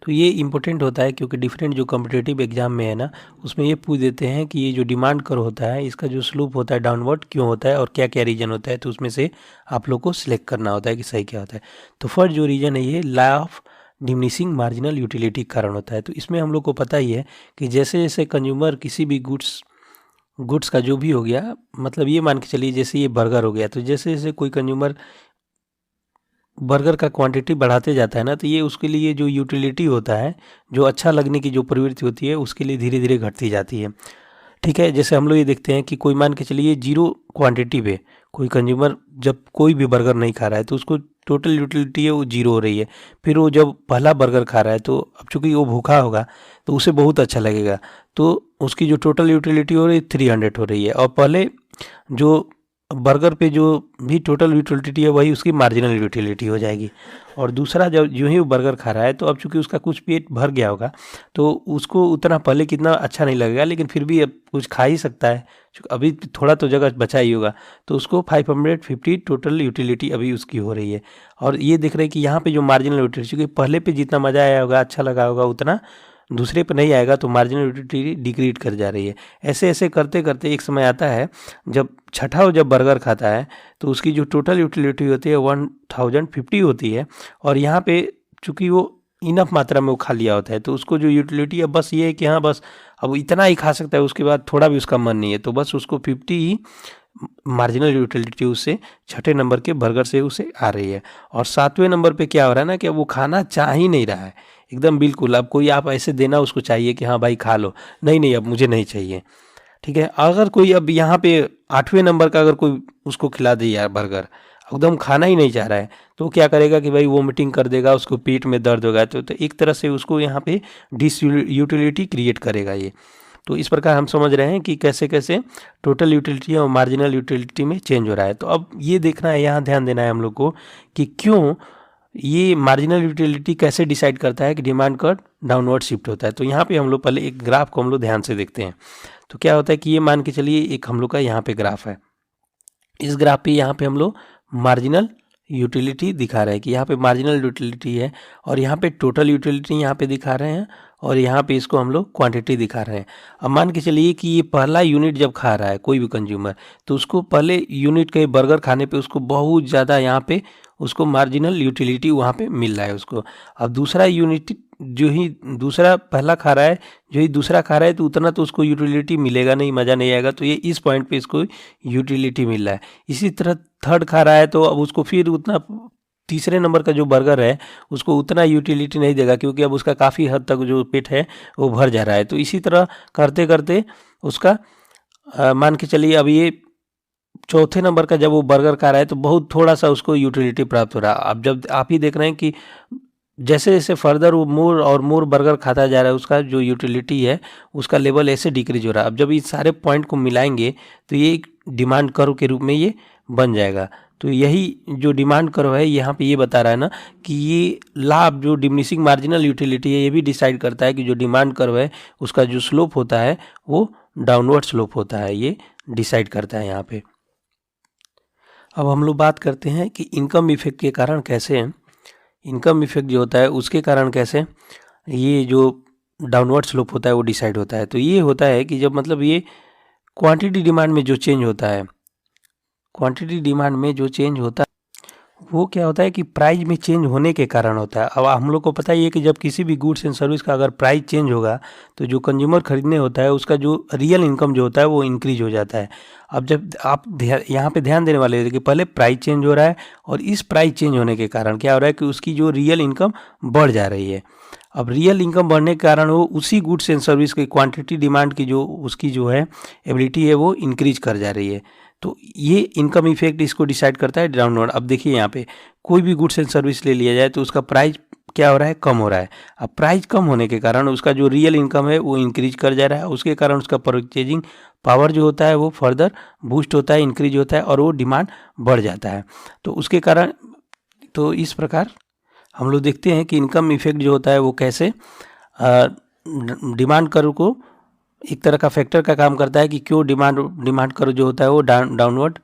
तो ये इम्पोर्टेंट होता है क्योंकि डिफरेंट जो कॉम्पिटिटिव एग्जाम में है ना, उसमें ये पूछ देते हैं कि ये जो डिमांड कर्व होता है इसका जो स्लोप होता है डाउनवर्ड क्यों होता है और क्या क्या रीजन होता है। तो उसमें से आप लोग को सिलेक्ट करना होता है कि सही क्या होता है। तो फर्स्ट जो रीजन है ये law of diminishing marginal utility के कारण होता है। तो इसमें हम लोग को पता ही है कि जैसे जैसे कंज्यूमर किसी भी गुड्स का जो भी हो गया, मतलब ये मान के चलिए जैसे ये बर्गर हो गया, तो जैसे जैसे कोई कंज्यूमर बर्गर का क्वांटिटी बढ़ाते जाता है ना, तो ये उसके लिए जो यूटिलिटी होता है, जो अच्छा लगने की जो प्रवृत्ति होती है, उसके लिए धीरे धीरे घटती जाती है। ठीक है, जैसे हम लोग ये देखते हैं कि कोई मान के चलिए 0 क्वांटिटी पे कोई कंज्यूमर जब कोई भी बर्गर नहीं खा रहा है तो उसको टोटल यूटिलिटी है वो 0 हो रही है। फिर वो जब पहला बर्गर खा रहा है तो अब चूंकि वो भूखा होगा तो उसे बहुत अच्छा लगेगा, तो उसकी जो टोटल यूटिलिटी हो रही है 300 हो रही है। और पहले जो बर्गर पे जो भी टोटल यूटिलिटी है वही उसकी मार्जिनल यूटिलिटी हो जाएगी। और दूसरा जब यूँ ही वो बर्गर खा रहा है तो अब चूंकि उसका कुछ पेट भर गया होगा तो उसको उतना पहले कितना अच्छा नहीं लगेगा, लेकिन फिर भी अब कुछ खा ही सकता है, अभी थोड़ा तो जगह बचा ही होगा, तो उसको 550 टोटल यूटिलिटी अभी उसकी हो रही है। और ये देख रहे हैं कि यहाँ पे जो मार्जिनल यूटिलिटी, क्योंकि पहले पे जितना मज़ा आया होगा, अच्छा लगा होगा, उतना दूसरे पे नहीं आएगा, तो मार्जिनल यूटिलिटी डिक्रीज कर जा रही है। ऐसे ऐसे करते करते एक समय आता है जब छठा जब बर्गर खाता है तो उसकी जो टोटल यूटिलिटी होती है 1050 होती है। और यहाँ पे चूँकि वो इनफ मात्रा में वो खा लिया होता है तो उसको जो यूटिलिटी है बस ये है कि हाँ बस अब इतना ही खा सकता है, उसके बाद थोड़ा भी उसका मन नहीं है, तो बस उसको 50 ही मार्जिनल यूटिलिटी उससे छठे नंबर के बर्गर से उसे आ रही है। और 7वें नंबर पे क्या हो रहा है ना कि वो खाना चाह ही नहीं रहा है एकदम बिल्कुल। अब कोई आप ऐसे देना उसको चाहिए कि हाँ भाई खा लो, नहीं नहीं अब मुझे नहीं चाहिए। ठीक है, अगर कोई अब यहाँ पे 8वें नंबर का अगर कोई उसको खिला दे यार बर्गर, एकदम खाना ही नहीं चाह रहा है, तो क्या करेगा कि भाई वोमिटिंग कर देगा, उसको पेट में दर्द होगा, तो एक तरह से उसको यहाँ पे डिसयूटिलिटी क्रिएट करेगा ये। तो इस प्रकार हम समझ रहे हैं कि कैसे कैसे टोटल यूटिलिटी और मार्जिनल यूटिलिटी में चेंज हो रहा है। तो अब ये देखना है, यहाँ ध्यान देना है हम लोग को कि क्यों ये मार्जिनल यूटिलिटी कैसे डिसाइड करता है कि डिमांड कर्व डाउनवर्ड शिफ्ट होता है। तो यहाँ पे हम लोग पहले एक ग्राफ को हम लोग ध्यान से देखते हैं। तो क्या होता है कि ये मान के चलिए एक हम लोग का यहाँ पे ग्राफ है, इस ग्राफ पे यहाँ पे हम लोग मार्जिनल यूटिलिटी दिखा रहे हैं कि यहाँ पे मार्जिनल यूटिलिटी है, और यहाँ पे टोटल यूटिलिटी यहाँ पे दिखा रहे हैं, और यहाँ पे इसको हम लोग क्वांटिटी दिखा रहे हैं। अब मान के चलिए कि ये पहला यूनिट जब खा रहा है कोई भी कंज्यूमर, तो उसको पहले यूनिट के बर्गर खाने पे उसको बहुत ज़्यादा यहाँ पे उसको मार्जिनल यूटिलिटी वहाँ पे मिल रहा है उसको। अब दूसरा यूनिट जो ही दूसरा पहला खा रहा है, जो ही दूसरा खा रहा है, तो उतना तो उसको यूटिलिटी मिलेगा नहीं, मज़ा नहीं आएगा। तो ये इस पॉइंट पे इसको यूटिलिटी मिल रहा है। इसी तरह थर्ड खा रहा है तो अब उसको फिर उतना तीसरे नंबर का जो बर्गर है उसको उतना यूटिलिटी नहीं देगा, क्योंकि अब उसका काफ़ी हद तक जो पेट है वो भर जा रहा है। तो इसी तरह करते करते उसका मान के चलिए अब ये चौथे नंबर का जब वो बर्गर खा रहा है तो बहुत थोड़ा सा उसको यूटिलिटी प्राप्त हो रहा है। अब जब आप ही देख रहे हैं कि जैसे जैसे फर्दर वो मोर और मोर बर्गर खाता जा रहा है, उसका जो यूटिलिटी है उसका लेवल ऐसे डिक्रीज हो रहा है। अब जब इस सारे पॉइंट को मिलाएंगे तो ये एक डिमांड कर्व के रूप में ये बन जाएगा। तो यही जो डिमांड कर्व है यहाँ पे ये बता रहा है ना कि ये लाभ जो डिमिनिशिंग मार्जिनल यूटिलिटी है ये भी डिसाइड करता है कि जो डिमांड कर्व है उसका जो स्लोप होता है वो डाउनवर्ड स्लोप होता है, ये डिसाइड करता है यहाँ पे। अब हम लोग बात करते हैं कि इनकम इफेक्ट के कारण कैसे, इनकम इफेक्ट जो होता है उसके कारण कैसे ये जो डाउनवर्ड स्लोप होता है वो डिसाइड होता है। तो ये होता है कि जब मतलब ये क्वांटिटी डिमांड में जो चेंज होता है, क्वांटिटी डिमांड में जो चेंज होता है वो क्या होता है कि प्राइस में चेंज होने के कारण होता है। अब हम लोग को पता ही है कि जब किसी भी गुड्स एंड सर्विस का अगर प्राइस चेंज होगा तो जो कंज्यूमर खरीदने होता है उसका जो रियल इनकम जो होता है वो इंक्रीज हो जाता है। अब जब आप यहाँ पे ध्यान देने वाले हैं कि पहले प्राइस चेंज हो रहा है और इस प्राइस चेंज होने के कारण क्या हो रहा है कि उसकी जो रियल इनकम बढ़ जा रही है। अब रियल इनकम बढ़ने के कारण वो उसी गुड्स एंड सर्विस की क्वांटिटी डिमांड की जो उसकी जो है एबिलिटी है वो इंक्रीज कर जा रही है। तो ये इनकम इफेक्ट इसको डिसाइड करता है डाउनवर्ड। अब देखिए यहाँ पे कोई भी गुड्स एंड सर्विस ले लिया जाए तो उसका प्राइस क्या हो रहा है, कम हो रहा है। अब प्राइस कम होने के कारण उसका जो रियल इनकम है वो इंक्रीज कर जा रहा है, उसके कारण उसका परचेजिंग पावर जो होता है वो फर्दर बूस्ट होता है, इंक्रीज होता है और वो डिमांड बढ़ जाता है। तो उसके कारण तो इस प्रकार हम लोग देखते हैं कि इनकम इफेक्ट जो होता है वो कैसे डिमांड कर्व को एक तरह का फैक्टर का काम करता है कि क्यों डिमांड कर्व जो होता है वो डाउनवर्ड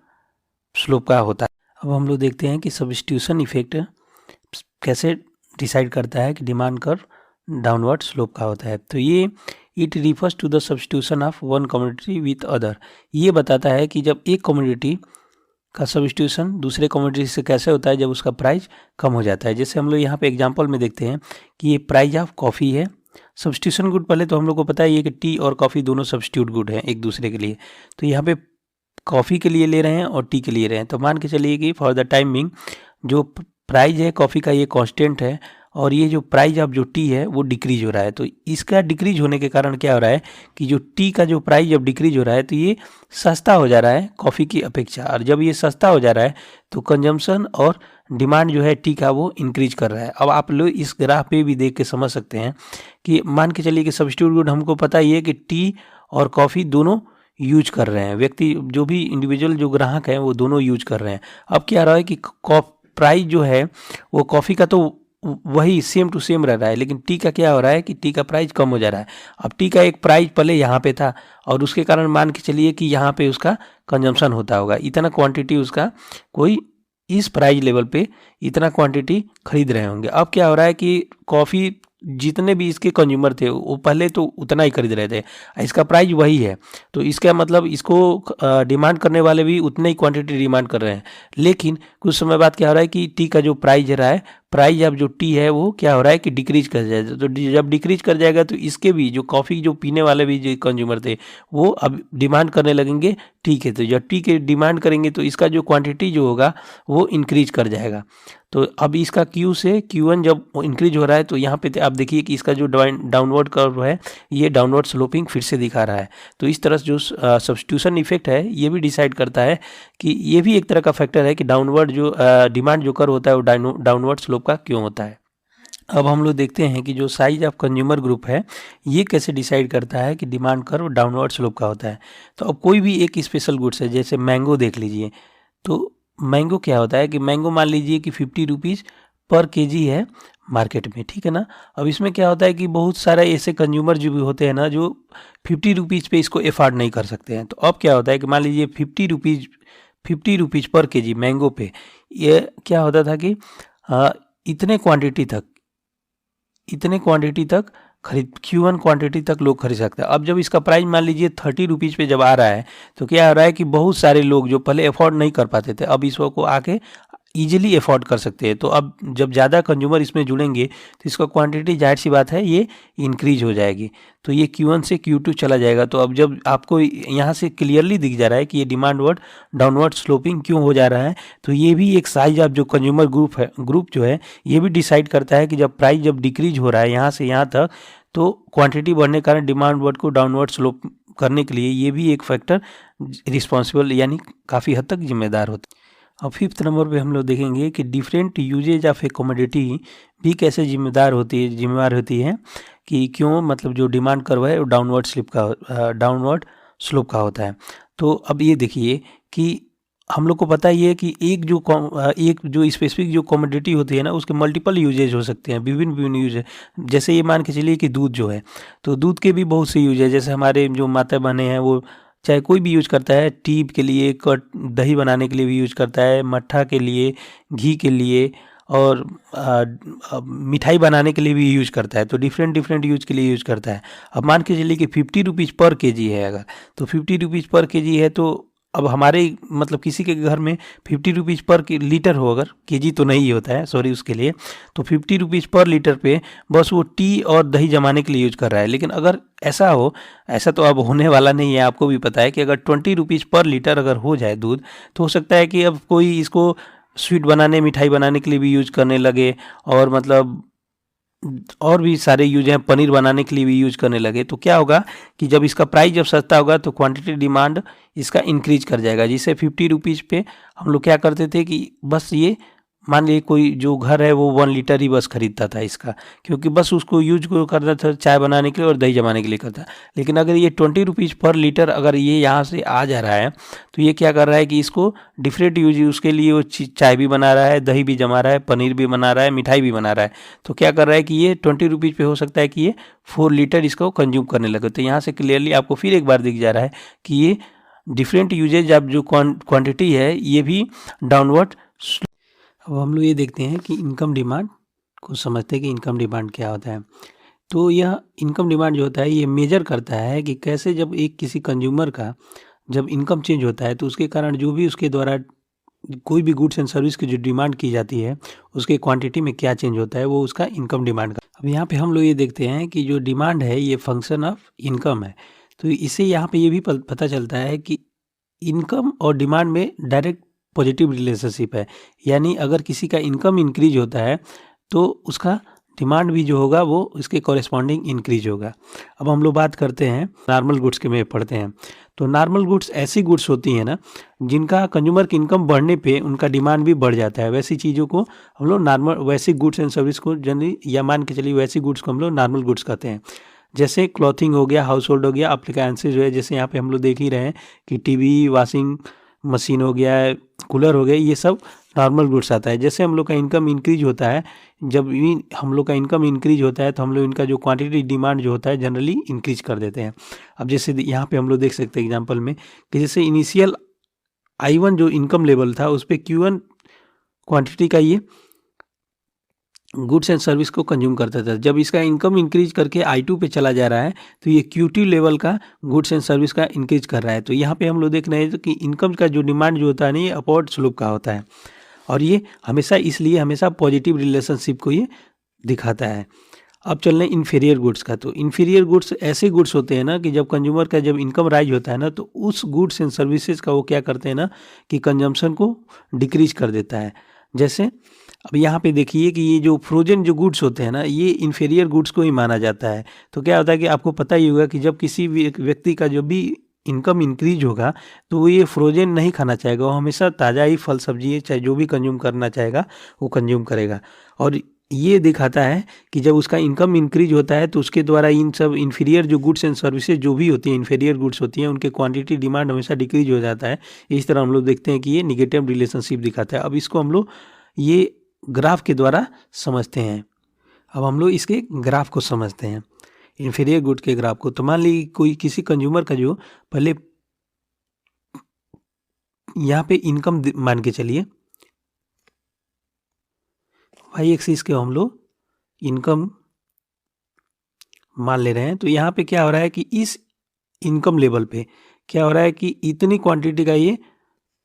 स्लोप का होता है। अब हम लोग देखते हैं कि सब्स्टिट्यूशन इफेक्ट कैसे डिसाइड करता है कि डिमांड कर्व डाउनवर्ड स्लोप का होता है। तो ये it refers to the substitution of one commodity with other. ये बताता है कि जब एक कमोडिटी का सब्स्टिट्यूशन दूसरे कमोडिटी से कैसे होता है जब उसका प्राइस कम हो जाता है। जैसे हम लोग यहाँ पे एग्जांपल में देखते हैं कि ये प्राइस ऑफ कॉफ़ी है, सब्स्टिट्यूशन गुड। पहले तो हम लोग को पता ही है कि टी और कॉफ़ी दोनों सब्स्टिट्यूट गुड हैं एक दूसरे के लिए। तो यहाँ पे कॉफ़ी के लिए ले रहे हैं और टी के लिए रहे हैं। तो मान के चलिए कि फॉर द टाइम बिंग जो प्राइस है कॉफ़ी का ये कांस्टेंट है और ये जो प्राइस ऑफ जो टी है वो डिक्रीज हो रहा है। तो इसका डिक्रीज होने के कारण क्या हो रहा है कि जो टी का जो प्राइस जब डिक्रीज हो रहा है तो ये सस्ता हो जा रहा है कॉफ़ी की अपेक्षा। और जब ये सस्ता हो जा रहा है तो कंजम्पशन और डिमांड जो है टी का वो इंक्रीज कर रहा है। अब आप लोग इस ग्राफ पे भी देख के समझ सकते हैं कि मान के चलिए कि सब्स्टिट्यूट गुड हमको पता ही है कि टी और कॉफ़ी दोनों यूज कर रहे हैं, व्यक्ति जो भी इंडिविजुअल जो ग्राहक हैं वो दोनों यूज कर रहे हैं। अब क्या रहा है कि प्राइस जो है वो कॉफ़ी का तो वही सेम टू सेम रह रहा है, लेकिन टी का क्या हो रहा है कि टी का प्राइस कम हो जा रहा है। अब टी का एक प्राइस पहले यहाँ पे था और उसके कारण मान के चलिए कि यहाँ पे उसका कंजम्पशन होता होगा, इतना क्वांटिटी उसका कोई इस प्राइस लेवल पे इतना क्वांटिटी खरीद रहे होंगे। अब क्या हो रहा है कि कॉफ़ी जितने भी इसके कंज्यूमर थे वो पहले तो उतना ही खरीद रहे थे, इसका प्राइस वही है। तो इसका मतलब इसको डिमांड करने वाले भी उतने ही क्वांटिटी डिमांड कर रहे हैं। लेकिन कुछ समय बाद क्या हो रहा है कि टी का जो प्राइस रहा है, प्राइस अब जो टी है वो क्या हो रहा है कि डिक्रीज कर जाएगा। तो जब डिक्रीज कर जाएगा तो इसके भी जो कॉफ़ी जो पीने वाले भी जो कंज्यूमर थे वो अब डिमांड करने लगेंगे टी के। तो जब टी के डिमांड करेंगे तो इसका जो क्वांटिटी जो होगा वो इंक्रीज कर जाएगा। तो अब इसका Q से Q1 जब इंक्रीज हो रहा है तो यहाँ पे आप देखिए कि इसका जो डाउनवर्ड कर्व है ये डाउनवर्ड स्लोपिंग फिर से दिखा रहा है। तो इस तरह से जो सब्स्टिट्यूशन इफेक्ट है ये भी डिसाइड करता है कि ये भी एक तरह का फैक्टर है कि डाउनवर्ड जो डिमांड जो कर्व होता है वो डाउनवर्ड स्लोप का क्यों होता है। अब हम लोग देखते हैं कि जो साइज ऑफ कंज्यूमर ग्रुप है ये कैसे डिसाइड करता है कि डिमांड कर्व डाउनवर्ड स्लोप का होता है। तो अब कोई भी एक स्पेशल गुड्स है, जैसे मैंगो देख लीजिए। तो मैंगो क्या होता है कि मैंगो मान लीजिए कि 50 रुपीज़ पर केजी है मार्केट में, ठीक है ना। अब इसमें क्या होता है कि बहुत सारे ऐसे कंज्यूमर जो भी होते हैं ना जो 50 रुपीज़ पे इसको एफोर्ड नहीं कर सकते हैं। तो अब क्या होता है कि मान लीजिए 50 रुपीज़ पर केजी मैंगो पे ये क्या होता था कि इतने क्वांटिटी तक Q1 क्वांटिटी तक लोग खरीद सकते हैं। अब जब इसका प्राइस मान लीजिए 30 रुपीज़ पे जब आ रहा है, तो क्या हो रहा है कि बहुत सारे लोग जो पहले अफोर्ड नहीं कर पाते थे, अब इसको आके ईजिली अफोर्ड कर सकते हैं। तो अब जब ज़्यादा कंज्यूमर इसमें जुड़ेंगे तो इसका क्वांटिटी जाहिर सी बात है ये इंक्रीज हो जाएगी, तो ये Q1 से Q2 चला जाएगा। तो अब जब आपको यहाँ से क्लियरली दिख जा रहा है कि ये डिमांड वर्ड डाउनवर्ड स्लोपिंग क्यों हो जा रहा है, तो ये भी एक साइज ऑफ जो कंज्यूमर ग्रुप जो है ये भी डिसाइड करता है कि जब प्राइस जब डिक्रीज हो रहा है यहाँ से यहाँ तक, तो क्वांटिटी बढ़ने के कारण डिमांड वर्ड को डाउनवर्ड स्लोप करने के लिए ये भी एक फैक्टर रिस्पॉन्सिबल यानी काफ़ी हद तक जिम्मेदार होता है। अब 5th नंबर पे हम लोग देखेंगे कि different uses of a commodity भी कैसे जिम्मेदार होती है कि क्यों मतलब जो डिमांड कर्व है वो डाउनवर्ड स्लोप का होता है। तो अब ये देखिए कि हम लोग को पता ही है कि एक जो स्पेसिफिक जो कमोडिटी होती है ना, उसके मल्टीपल यूजेज हो सकते हैं, विभिन्न यूज। जैसे ये मान के चलिए कि दूध जो है, तो दूध के भी बहुत से यूज है। जैसे हमारे जो माता बहने हैं वो चाहे कोई भी यूज करता है, टी के लिए, दही बनाने के लिए भी यूज करता है, मट्ठा के लिए, घी के लिए, और मिठाई बनाने के लिए भी यूज करता है। तो डिफरेंट यूज के लिए यूज करता है। अब मान के चलिए कि 50 रुपीज़ पर केजी है, अगर तो 50 रुपीज़ पर केजी है, तो अब हमारे मतलब किसी के घर में 50 रुपीज़ पर लीटर हो, अगर केजी तो नहीं होता है, सॉरी उसके लिए, तो 50 रुपीज़ पर लीटर पे बस वो टी और दही जमाने के लिए यूज कर रहा है। लेकिन अगर ऐसा हो, ऐसा तो अब होने वाला नहीं है, आपको भी पता है कि अगर 20 रुपीज़ पर लीटर अगर हो जाए दूध, तो हो सकता है कि अब कोई इसको स्वीट बनाने, मिठाई बनाने के लिए भी यूज करने लगे, और मतलब और भी सारे यूज हैं, पनीर बनाने के लिए भी यूज करने लगे। तो क्या होगा कि जब इसका प्राइस जब सस्ता होगा तो क्वांटिटी डिमांड इसका इंक्रीज कर जाएगा। जिससे 50 रुपीज़ पे हम लोग क्या करते थे कि बस ये मान लीजिए कोई जो घर है वो 1 लीटर ही बस खरीदता था इसका, क्योंकि बस उसको यूज को करता था चाय बनाने के लिए और दही जमाने के लिए करता। लेकिन अगर ये 20 रुपीज़ पर लीटर अगर ये यहाँ से आ जा रहा है, तो ये क्या कर रहा है कि इसको डिफरेंट यूज, उसके लिए वो चाय भी बना रहा है, दही भी जमा रहा है, पनीर भी बना रहा है, मिठाई भी बना रहा है। तो क्या कर रहा है कि ये 20 रुपीज़ पे हो सकता है कि ये 4 लीटर इसको कंज्यूम करने लगे। तो यहाँ से क्लियरली आपको फिर एक बार दिख जा रहा है कि ये डिफरेंट यूजेज आप जो क्वांटिटी है ये भी डाउनवर्ड। अब हम लोग ये देखते हैं कि इनकम डिमांड को समझते हैं कि इनकम डिमांड क्या होता है। तो यह इनकम डिमांड जो होता है ये मेजर करता है कि कैसे जब एक किसी कंज्यूमर का जब इनकम चेंज होता है, तो उसके कारण जो भी उसके द्वारा कोई भी गुड्स एंड सर्विस की जो डिमांड की जाती है उसके क्वांटिटी में क्या चेंज होता है, वो उसका इनकम डिमांड का। अब यहाँ पे हम लोग ये देखते हैं कि जो डिमांड है ये फंक्शन ऑफ इनकम है। तो इससे यहाँ पे ये भी पता चलता है कि इनकम और डिमांड में डायरेक्ट पॉजिटिव रिलेशनशिप है। यानी अगर किसी का इनकम इंक्रीज होता है तो उसका डिमांड भी जो होगा वो इसके कॉरेस्पॉन्डिंग इंक्रीज होगा। अब हम लोग बात करते हैं नॉर्मल गुड्स के में पढ़ते हैं। तो नॉर्मल गुड्स ऐसी गुड्स होती हैं ना जिनका कंज्यूमर की इनकम बढ़ने पे उनका डिमांड भी बढ़ जाता है। वैसी चीज़ों को हम लोग नॉर्मल, वैसी गुड्स एंड सर्विस को जनरली, या मान के चलिए वैसी गुड्स को हम लोग नॉर्मल गुड्स कहते हैं। जैसे क्लॉथिंग हो गया, हाउस होल्ड हो गया, अप्लायंसेज जो है, जैसे यहाँ पे हम लोग देख ही रहे हैं कि टीवी, वॉशिंग मशीन हो गया, कूलर हो गया, ये सब नॉर्मल गुड्स आता है। जैसे हम लोग का इनकम इंक्रीज होता है, जब भी हम लोग का इनकम इंक्रीज होता है तो हम लोग इनका जो क्वांटिटी डिमांड जो होता है जनरली इंक्रीज कर देते हैं। अब जैसे यहाँ पे हम लोग देख सकते हैं एग्जांपल में कि जैसे इनिशियल I1 जो इनकम लेवल था उस पर Q1 क्वांटिटी का ये गुड्स एंड सर्विस को कंज्यूम करता था। जब इसका इनकम इंक्रीज करके I2 पे चला जा रहा है तो ये Q2 लेवल का गुड्स एंड सर्विस का इंक्रीज कर रहा है। तो यहाँ पे हम लोग देख रहे हैं कि इनकम का जो डिमांड जो होता है ना ये अपवर्ड स्लोप का होता है, और ये हमेशा इसलिए हमेशा पॉजिटिव रिलेशनशिप को ये दिखाता है। अब चल रहे हैं इन्फीरियर गुड्स का। तो इन्फीरियर गुड्स ऐसे गुड्स होते हैं ना कि जब कंज्यूमर का जब इनकम राइज होता है ना तो उस गुड्स एंड सर्विसेज का वो क्या करते हैं ना कि कंजम्पशन को डिक्रीज कर देता है। जैसे अब यहाँ पे देखिए कि ये जो फ्रोजन जो गुड्स होते हैं ना ये इन्फीरियर गुड्स को ही माना जाता है। तो क्या होता है कि आपको पता ही होगा कि जब किसी व्यक्ति का जो भी इनकम इंक्रीज होगा तो वो ये फ्रोजन नहीं खाना चाहेगा, वो हमेशा ताज़ा ही फल सब्जी चाहे जो भी कंज्यूम करना चाहेगा वो कंज्यूम करेगा। और ये दिखाता है कि जब उसका इनकम इंक्रीज होता है तो उसके द्वारा इन सब इन्फीरियर जो गुड्स एंड सर्विसेज जो भी होती हैं, इन्फीरियर गुड्स होती हैं, उनके क्वांटिटी डिमांड हमेशा डिक्रीज हो जाता है। इस तरह हम लोग देखते हैं कि ये निगेटिव रिलेशनशिप दिखाता है। अब इसको हम लोग ये ग्राफ के द्वारा समझते हैं। अब हम लोग इसके ग्राफ को समझते हैं, इन्फीरियर गुड के ग्राफ को। तो मान लीजिए कोई किसी कंज्यूमर का जो पहले यहाँ पे इनकम मान के चलिए वाई एक्सिस के हम लोग इनकम मान ले रहे हैं, तो यहाँ पे क्या हो रहा है कि इस इनकम लेवल पे क्या हो रहा है कि इतनी क्वांटिटी का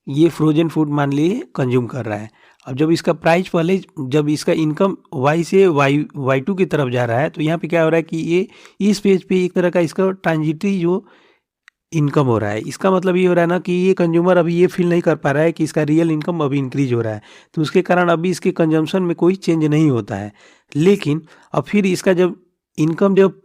ये फ्रोजन फूड मान लीजिए कंज्यूम कर रहा है। अब जब इसका प्राइस पहले, जब इसका इनकम वाई से वाई टू की तरफ जा रहा है, तो यहाँ पे क्या हो रहा है कि ये इस पेज पे एक तरह का इसका ट्रांजिटरी जो इनकम हो रहा है, इसका मतलब ये हो रहा है ना कि ये कंज्यूमर अभी ये फील नहीं कर पा रहा है कि इसका रियल इनकम अभी इंक्रीज हो रहा है, तो उसके कारण अभी इसके कंजम्पशन में कोई चेंज नहीं होता है। लेकिन अब फिर इसका जब इनकम जब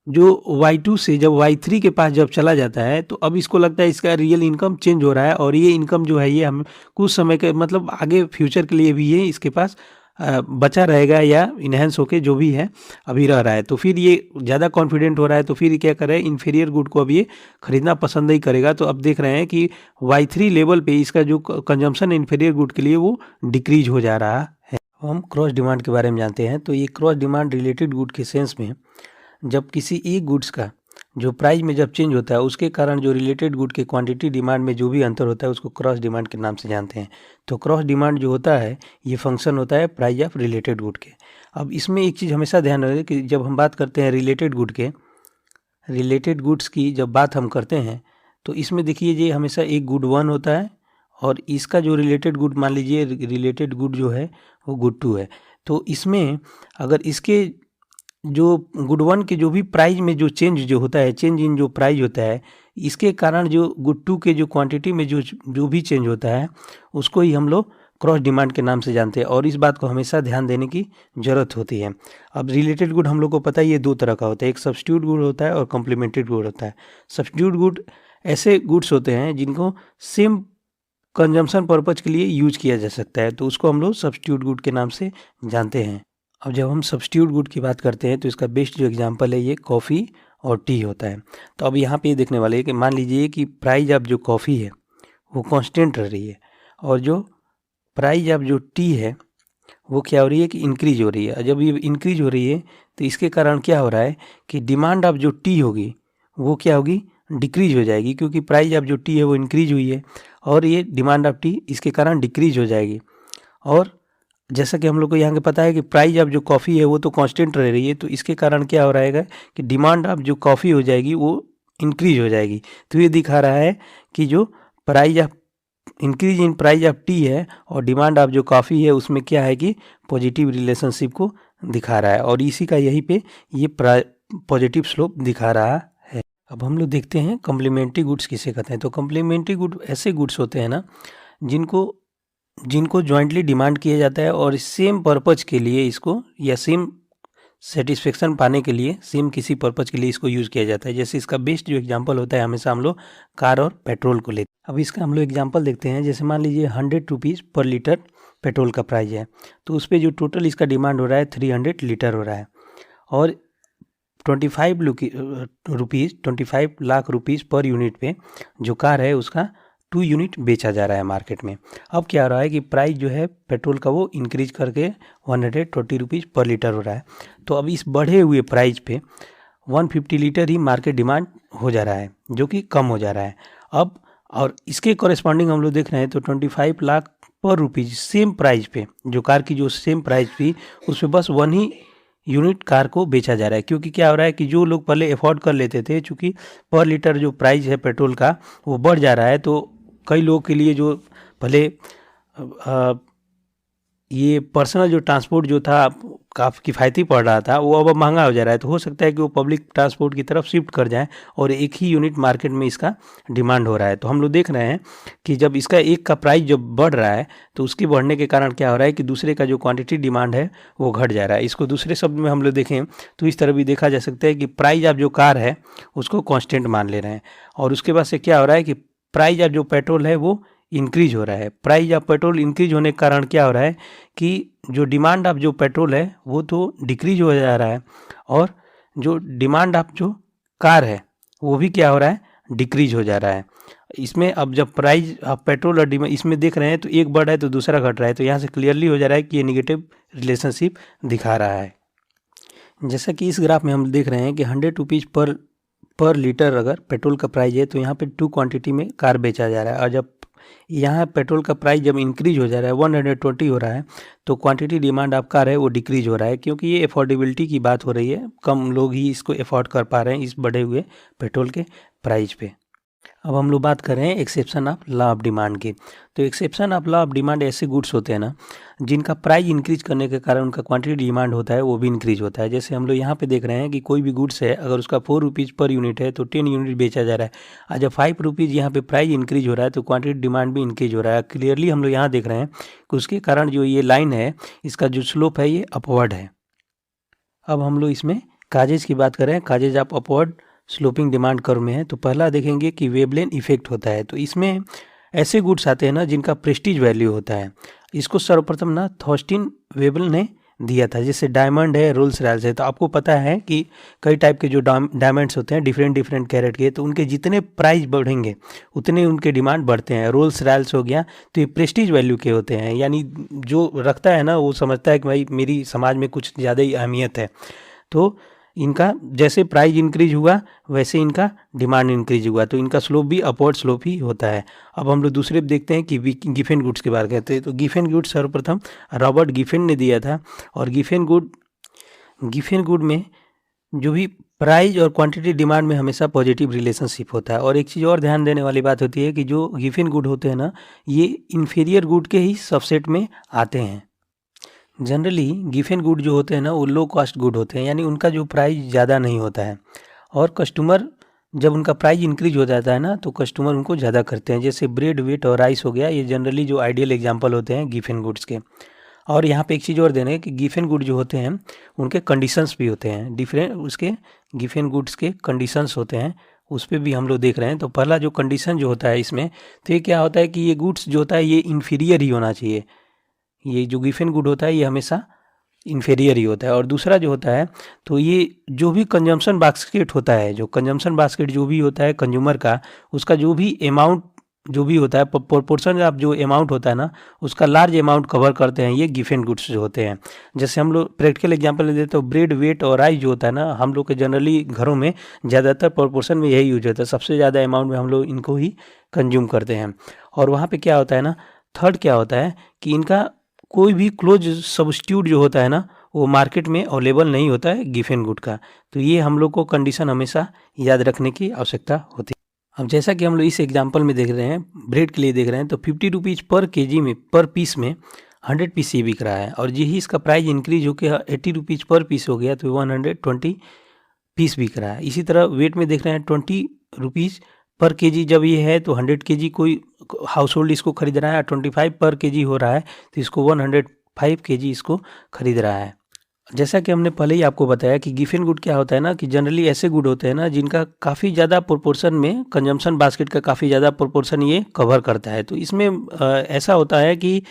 जो Y2 से जब Y3 के पास जब चला जाता है, तो अब इसको लगता है इसका रियल इनकम चेंज हो रहा है, और ये इनकम जो है ये हम कुछ समय के मतलब आगे फ्यूचर के लिए भी ये इसके पास बचा रहेगा या इन्हेंस होके जो भी है अभी रह रहा है। तो फिर ये ज़्यादा कॉन्फिडेंट हो रहा है, तो फिर क्या करे, इन्फीरियर गुड को अब ये खरीदना पसंद नहीं करेगा। तो अब देख रहे हैं कि Y3 लेवल पे इसका जो कंजम्पशन इन्फीरियर गुड के लिए वो डिक्रीज हो जा रहा है। हम क्रॉस डिमांड के बारे में जानते हैं। तो ये क्रॉस डिमांड रिलेटेड गुड के सेंस में, जब किसी एक गुड्स का जो प्राइस में जब चेंज होता है, उसके कारण जो रिलेटेड गुड के क्वांटिटी डिमांड में जो भी अंतर होता है उसको क्रॉस डिमांड के नाम से जानते हैं। तो क्रॉस डिमांड जो होता है ये फंक्शन होता है प्राइस ऑफ रिलेटेड गुड के। अब इसमें एक चीज़ हमेशा ध्यान रखें कि जब हम बात करते हैं रिलेटेड गुड के, रिलेटेड गुड्स की जब बात हम करते हैं, तो इसमें देखिए ये हमेशा एक गुड 1 होता है, और इसका जो रिलेटेड गुड मान लीजिए रिलेटेड गुड जो है वो गुड 2 है। तो इसमें अगर इसके जो गुड 1 के जो भी प्राइस में जो चेंज जो होता है, चेंज इन जो प्राइस होता है, इसके कारण जो गुड 2 के जो क्वांटिटी में जो भी चेंज होता है उसको ही हम लोग क्रॉस डिमांड के नाम से जानते हैं, और इस बात को हमेशा ध्यान देने की ज़रूरत होती है। अब रिलेटेड गुड हम लोग को पता है ये दो तरह का होता है, एक सब्स्टिट्यूट गुड होता है और कॉम्प्लीमेंट्री गुड होता है। सब्स्टिट्यूट गुड ऐसे गुड्स होते हैं जिनको सेम कंजम्पशन पर्पज के लिए यूज किया जा सकता है, तो उसको हम लोग सब्स्टिट्यूट गुड के नाम से जानते हैं। अब जब हम सब्स्टिट्यूट गुड की बात करते हैं, तो इसका बेस्ट जो एग्जांपल है ये कॉफ़ी और टी होता है। तो अब यहाँ पे ये देखने वाले हैं कि मान लीजिए कि प्राइस ऑफ जो कॉफ़ी है वो कांस्टेंट रह रही है, और जो प्राइस ऑफ जो टी है वो क्या हो रही है कि इंक्रीज हो रही है। जब ये इंक्रीज हो रही है तो इसके कारण क्या हो रहा है कि डिमांड ऑफ जो टी होगी वो क्या होगी, डिक्रीज हो जाएगी, क्योंकि प्राइस ऑफ जो टी है वो इंक्रीज हुई है, और ये डिमांड ऑफ टी इसके कारण डिक्रीज हो जाएगी। और जैसा कि हम लोग को यहाँ के पता है कि प्राइस ऑफ जो कॉफ़ी है वो तो कांस्टेंट रह रही है, तो इसके कारण क्या हो रहेगा कि डिमांड ऑफ जो कॉफ़ी हो जाएगी वो इंक्रीज हो जाएगी। तो ये दिखा रहा है कि जो price of increase in price of T है और डिमांड ऑफ जो कॉफ़ी है उसमें क्या है कि पॉजिटिव रिलेशनशिप को दिखा रहा है, और इसी का यहीं पे ये पॉजिटिव स्लोप दिखा रहा है। अब हम लोग देखते हैं कम्प्लीमेंट्री गुड्स किसे कहते हैं। तो कम्प्लीमेंट्री गुड ऐसे गुड्स होते हैं ना जिनको जॉइंटली डिमांड किया जाता है, और सेम पर्पज के लिए इसको, या सेम सेटिस्फेक्शन पाने के लिए सेम किसी पर्पज के लिए इसको यूज़ किया जाता है। जैसे इसका बेस्ट जो एग्जांपल होता है, हमेशा हम लोग कार और पेट्रोल को लेते हैं। अब इसका हम लोग एग्जांपल देखते हैं। जैसे मान लीजिए 100 रुपीज़ पर लीटर पेट्रोल का प्राइस है, तो उस पर जो टोटल इसका डिमांड हो रहा है 300 लीटर हो रहा है, और 25 लाख रुपीज़ पर यूनिट पे जो कार है उसका 2 यूनिट बेचा जा रहा है मार्केट में। अब क्या हो रहा है कि प्राइस जो है पेट्रोल का वो इंक्रीज करके 120 रुपीज़ पर लीटर हो रहा है। तो अब इस बढ़े हुए प्राइस पे 150 लीटर ही मार्केट डिमांड हो जा रहा है, जो कि कम हो जा रहा है। अब और इसके कॉरेस्पॉन्डिंग हम लोग देख रहे हैं तो 25 लाख पर रुपीज़ सेम प्राइस पे, जो कार की जो सेम प्राइस थी उस पर बस 1 ही यूनिट कार को बेचा जा रहा है। क्योंकि क्या हो रहा है कि जो लोग पहले अफोर्ड कर लेते थे, चूँकि पर लीटर जो प्राइस है पेट्रोल का वो बढ़ जा रहा है, तो कई लोगों के लिए जो पहले ये पर्सनल जो ट्रांसपोर्ट जो था काफ़ी किफ़ायती पड़ रहा था, वो अब महंगा हो जा रहा है। तो हो सकता है कि वो पब्लिक ट्रांसपोर्ट की तरफ शिफ्ट कर जाए, और एक ही यूनिट मार्केट में इसका डिमांड हो रहा है। तो हम लोग देख रहे हैं कि जब इसका एक का प्राइस जब बढ़ रहा है, तो उसके बढ़ने के कारण क्या हो रहा है कि दूसरे का जो क्वांटिटी डिमांड है वो घट जा रहा है। इसको दूसरे शब्द में हम लोग देखें तो इस तरह भी देखा जा सकता है कि प्राइस ऑफ जो कार है उसको कॉन्स्टेंट मान ले रहे हैं, और उसके बाद से क्या हो रहा है कि प्राइस ऑफ जो पेट्रोल है वो इंक्रीज हो रहा है। प्राइस ऑफ पेट्रोल इंक्रीज होने के कारण क्या हो रहा है कि जो डिमांड ऑफ जो पेट्रोल है वो तो डिक्रीज हो जा रहा है, और जो डिमांड ऑफ जो कार है वो भी क्या हो रहा है, डिक्रीज हो जा रहा है। इसमें अब जब प्राइस ऑफ पेट्रोल और डिमांड इसमें देख रहे हैं तो एक बढ़ रहा है तो दूसरा घट रहा है, तो यहाँ से क्लियरली हो जा रहा है कि ये निगेटिव रिलेशनशिप दिखा रहा है। जैसा कि इस ग्राफ में हम देख रहे हैं कि 100 रुपीज़ पर लीटर अगर पेट्रोल का प्राइस है, तो यहाँ पे 2 क्वांटिटी में कार बेचा जा रहा है, और जब यहाँ पेट्रोल का प्राइस जब इंक्रीज हो जा रहा है 120 हो रहा है तो क्वांटिटी डिमांड आपका है वो डिक्रीज हो रहा है, क्योंकि ये अफोर्डेबिलिटी की बात हो रही है, कम लोग ही इसको अफोर्ड कर पा रहे हैं इस बढ़े हुए पेट्रोल के प्राइस पे। अब हम लोग बात कर रहे हैं exception of law of demand की। तो exception of law of demand ऐसे गुड्स होते हैं ना जिनका प्राइस इंक्रीज करने के कारण उनका क्वांटिटी डिमांड होता है वो भी इंक्रीज होता है। जैसे हम लोग यहाँ पे देख रहे हैं कि कोई भी गुड्स है, अगर उसका 4 रुपीज़ पर यूनिट है तो 10 यूनिट बेचा जा रहा है, और जब 5 रुपीज़ यहाँ पे प्राइस इंक्रीज हो रहा है तो क्वांटिटी डिमांड भी इंक्रीज हो रहा है। क्लियरली हम लोग यहाँ देख रहे हैं कि उसके कारण जो ये लाइन है इसका जो स्लोप है ये अपवर्ड है। अब हम लोग इसमें काजेज की बात करें, causes of upward sloping demand curve में है, तो पहला देखेंगे कि वेवलेन इफेक्ट होता है। तो इसमें ऐसे गुड्स आते हैं ना जिनका प्रेस्टीज वैल्यू होता है। इसको सर्वप्रथम ना थॉस्टिन वेबल ने दिया था, जैसे डायमंड है, रोल्स रॉयस है। तो आपको पता है कि कई टाइप के जो डायमंड्स होते हैं डिफरेंट डिफरेंट कैरेट के, तो उनके जितने प्राइस बढ़ेंगे उतने उनके डिमांड बढ़ते हैं। रोल्स रॉयस हो गया तो ये प्रेस्टीज वैल्यू के होते हैं, यानी जो रखता है ना वो समझता है कि भाई मेरी समाज में कुछ ज़्यादा ही अहमियत है। तो इनका जैसे प्राइस इंक्रीज हुआ वैसे इनका डिमांड इंक्रीज हुआ, तो इनका स्लोप भी अपवर्ड स्लोप ही होता है। अब हम लोग दूसरे देखते हैं कि गिफेन गुड्स के बारे में कहते हैं। तो गिफेन गुड्स सर्वप्रथम रॉबर्ट गिफेन ने दिया था, और गिफेन गुड में जो भी प्राइस और क्वांटिटी डिमांड में हमेशा पॉजिटिव रिलेशनशिप होता है। और एक चीज़ और ध्यान देने वाली बात होती है कि जो गिफेन गुड होते हैं ना ये इन्फीरियर गुड के ही सबसेट में आते हैं। जनरली गिफेन गुड जो होते हैं ना वो लो कॉस्ट गुड होते हैं, यानी उनका जो प्राइस ज़्यादा नहीं होता है, और कस्टमर जब उनका प्राइस इंक्रीज हो जाता है ना तो कस्टमर उनको ज़्यादा करते हैं। जैसे ब्रेड, व्हीट और राइस हो गया, ये जनरली जो आइडियल एग्जांपल होते हैं गिफेन गुड्स के। और यहाँ पे एक चीज़ और देने कि गिफेन गुड जो होते हैं उनके कंडीशंस भी होते हैं डिफरेंट, उसके गिफेन गुड्स के कंडीशंस होते हैं, उस पर भी हम लोग देख रहे हैं। तो पहला जो कंडीशन जो होता है इसमें, तो ये क्या होता है कि ये गुड्स जो होता है ये इन्फीरियर ही होना चाहिए। ये जो गिफेन गुड होता है ये हमेशा इन्फीरियर ही होता है। और दूसरा जो होता है तो ये जो भी कंजम्पशन बास्केट होता है, जो कंजम्पशन बास्केट जो भी होता है कंज्यूमर का, उसका जो भी अमाउंट जो भी होता है प्रोपोर्शन ऑफ जो अमाउंट होता है ना उसका लार्ज अमाउंट कवर करते हैं ये गिफेन गुड्स जो होते हैं। जैसे हम लोग प्रैक्टिकल एग्जांपल ले देते हैं, ब्रेड, वेट और राइस जो होता है ना हम लोग के जनरली घरों में ज़्यादातर प्रोपोर्शन में यही यूज होता है, सबसे ज़्यादा अमाउंट में हम लोग इनको ही कंज्यूम करते हैं। और वहाँ पर क्या होता है ना, थर्ड क्या होता है कि इनका कोई भी क्लोज सब्स्टिट्यूट जो होता है ना वो मार्केट में अवेलेबल नहीं होता है गिफेन गुड का। तो ये हम लोग को कंडीशन हमेशा याद रखने की आवश्यकता होती है। अब जैसा कि हम लोग इस एग्जांपल में देख रहे हैं, ब्रेड के लिए देख रहे हैं, तो 50 रुपीज़ पर केजी में, पर पीस में 100 पीस ये बिक रहा है, और यही इसका प्राइस इंक्रीज होकर 80 रुपीज़ पर पीस हो गया तो 120 पीस बिक रहा है। इसी तरह वेट में देख रहे हैं 20 रुपीज़ पर केजी जब ये है तो 100 केजी कोई हाउस होल्ड इसको खरीद रहा है, 25 पर केजी हो रहा है तो इसको 105 केजी इसको खरीद रहा है। जैसा कि हमने पहले ही आपको बताया कि गिफेन गुड क्या होता है ना कि जनरली ऐसे गुड होते हैं ना जिनका काफ़ी ज़्यादा प्रोपोर्शन में कंजम्पशन बास्केट का काफ़ी ज़्यादा प्रोपोर्शन ये कवर करता है। तो इसमें ऐसा होता है कि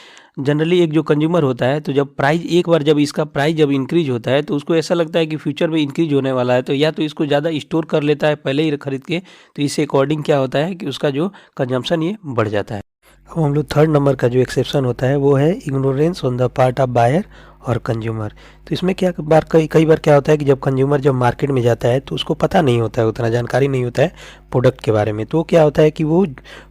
जनरली एक जो कंज्यूमर होता है तो जब प्राइस एक बार जब इसका प्राइस जब इंक्रीज होता है तो उसको ऐसा लगता है कि फ्यूचर में इंक्रीज होने वाला है, तो या तो इसको ज़्यादा स्टोर कर लेता है पहले ही खरीद के, तो इससे अकॉर्डिंग क्या होता है कि उसका जो कंजम्पशन ये बढ़ जाता है। अब हम लोग थर्ड नंबर का जो एक्सेप्शन होता है वो है ignorance on the part of buyer और कंज्यूमर। तो इसमें क्या कई बार क्या होता है कि जब कंज्यूमर जब मार्केट में जाता है तो उसको पता नहीं होता है, उतना जानकारी नहीं होता है प्रोडक्ट के बारे में। तो क्या होता है कि वो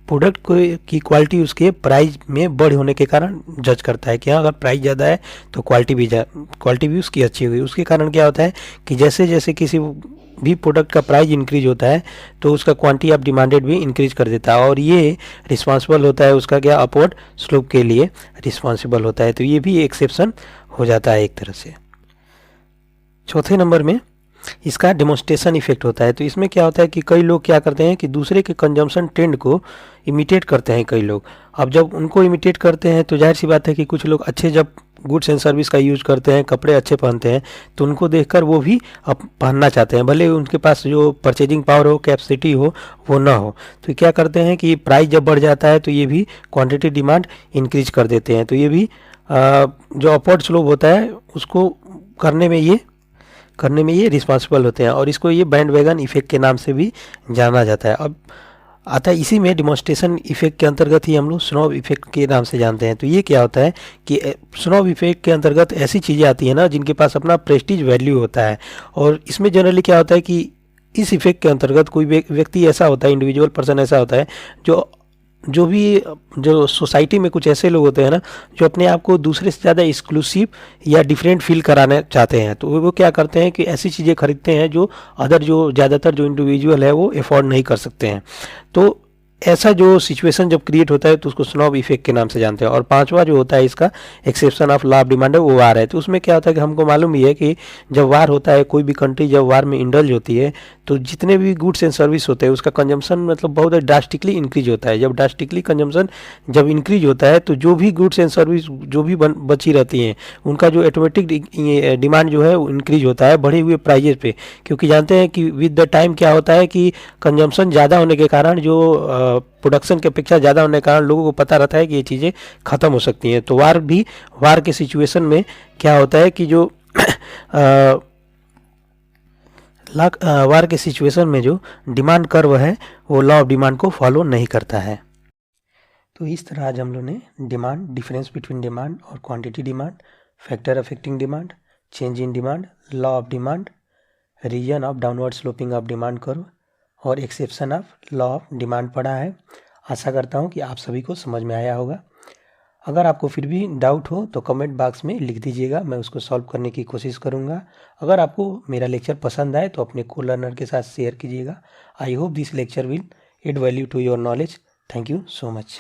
प्रोडक्ट की क्वालिटी उसके प्राइस में बढ़ होने के कारण जज करता है कि हाँ अगर प्राइस ज़्यादा है तो क्वालिटी भी उसकी अच्छी होगी। उसके कारण क्या होता है कि जैसे जैसे किसी भी प्रोडक्ट का प्राइस इंक्रीज होता है तो उसका क्वांटिटी ऑफ डिमांडेड भी इंक्रीज कर देता है, और ये रिस्पॉन्सिबल होता है उसका क्या अपवर्ड स्लोप के लिए रिस्पॉन्सिबल होता है। तो ये भी एक्सेप्शन हो जाता है एक तरह से। चौथे नंबर में इसका डेमोन्स्ट्रेशन इफेक्ट होता है। तो इसमें क्या होता है कि कई लोग क्या करते हैं कि दूसरे के कंजम्पशन ट्रेंड को इमिटेट करते हैं कई लोग। अब जब उनको इमिटेट करते हैं तो जाहिर सी बात है कि कुछ लोग अच्छे जब गुड्स एंड सर्विस का यूज करते हैं, कपड़े अच्छे पहनते हैं, तो उनको देखकर वो भी अब पहनना चाहते हैं, भले उनके पास जो परचेजिंग पावर हो, कैपेसिटी हो, वो ना हो। तो क्या करते हैं कि प्राइस जब बढ़ जाता है तो ये भी क्वांटिटी डिमांड इंक्रीज कर देते हैं। तो ये भी जो अपवर्ड स्लोप होता है उसको करने में ये रिस्पॉन्सिबल होते हैं, और इसको ये बैंडवैगन इफेक्ट के नाम से भी जाना जाता है। अब आता है इसी में डिमॉन्स्ट्रेशन इफेक्ट के अंतर्गत ही हम लोग स्नोब इफेक्ट के नाम से जानते हैं। तो ये क्या होता है कि स्नोब इफेक्ट के अंतर्गत ऐसी चीज़ें आती हैं ना जिनके पास अपना प्रेस्टीज वैल्यू होता है, और इसमें जनरली क्या होता है कि इस इफेक्ट के अंतर्गत कोई व्यक्ति ऐसा होता है, इंडिविजुअल पर्सन ऐसा होता है जो जो भी जो सोसाइटी में कुछ ऐसे लोग होते हैं ना जो अपने आप को दूसरे से ज़्यादा एक्सक्लूसिव या डिफरेंट फील कराना चाहते हैं, तो वो क्या करते हैं कि ऐसी चीज़ें खरीदते हैं जो अदर जो ज़्यादातर जो इंडिविजुअल है वो अफोर्ड नहीं कर सकते हैं। तो ऐसा जो सिचुएशन जब क्रिएट होता है तो उसको स्नॉब इफेक्ट के नाम से जानते हैं। और पांचवा जो होता है इसका exception of law of demand है, वो वार है। तो उसमें क्या होता है कि हमको मालूम ही है कि जब वार होता है, कोई भी कंट्री जब वार में इंडल्ज होती है तो जितने भी गुड्स एंड सर्विस होते हैं उसका कंजम्पशन मतलब बहुत ड्रास्टिकली इंक्रीज होता है। जब ड्रास्टिकली कंजम्पशन जब इंक्रीज होता है तो जो भी गुड्स एंड सर्विस जो भी बची रहती हैं उनका जो ऑटोमेटिक डिमांड जो है वो इंक्रीज होता है बढ़े हुए प्राइजेस पे। क्योंकि जानते हैं कि विद द टाइम क्या होता है कि कंजम्पशन ज़्यादा होने के कारण जो प्रोडक्शन की अपेक्षा ज़्यादा होने के कारण लोगों को पता रहता है कि ये चीज़ें ख़त्म हो सकती हैं। तो वार के सिचुएशन में क्या होता है कि जो वार के सिचुएशन में जो डिमांड कर्व है वो लॉ ऑफ डिमांड को फॉलो नहीं करता है। तो इस तरह आज हम लोग ने डिमांड, डिफरेंस बिटवीन डिमांड और quantity demand, factor affecting demand, change in demand, law of demand, reason of downward sloping of demand curve और exception of law of demand पढ़ा है। आशा करता हूँ कि आप सभी को समझ में आया होगा। अगर आपको फिर भी डाउट हो तो कमेंट बॉक्स में लिख दीजिएगा, मैं उसको सॉल्व करने की कोशिश करूँगा। अगर आपको मेरा लेक्चर पसंद आए तो अपने को लर्नर के साथ शेयर कीजिएगा। I hope this lecture will add value to your knowledge. Thank you so much.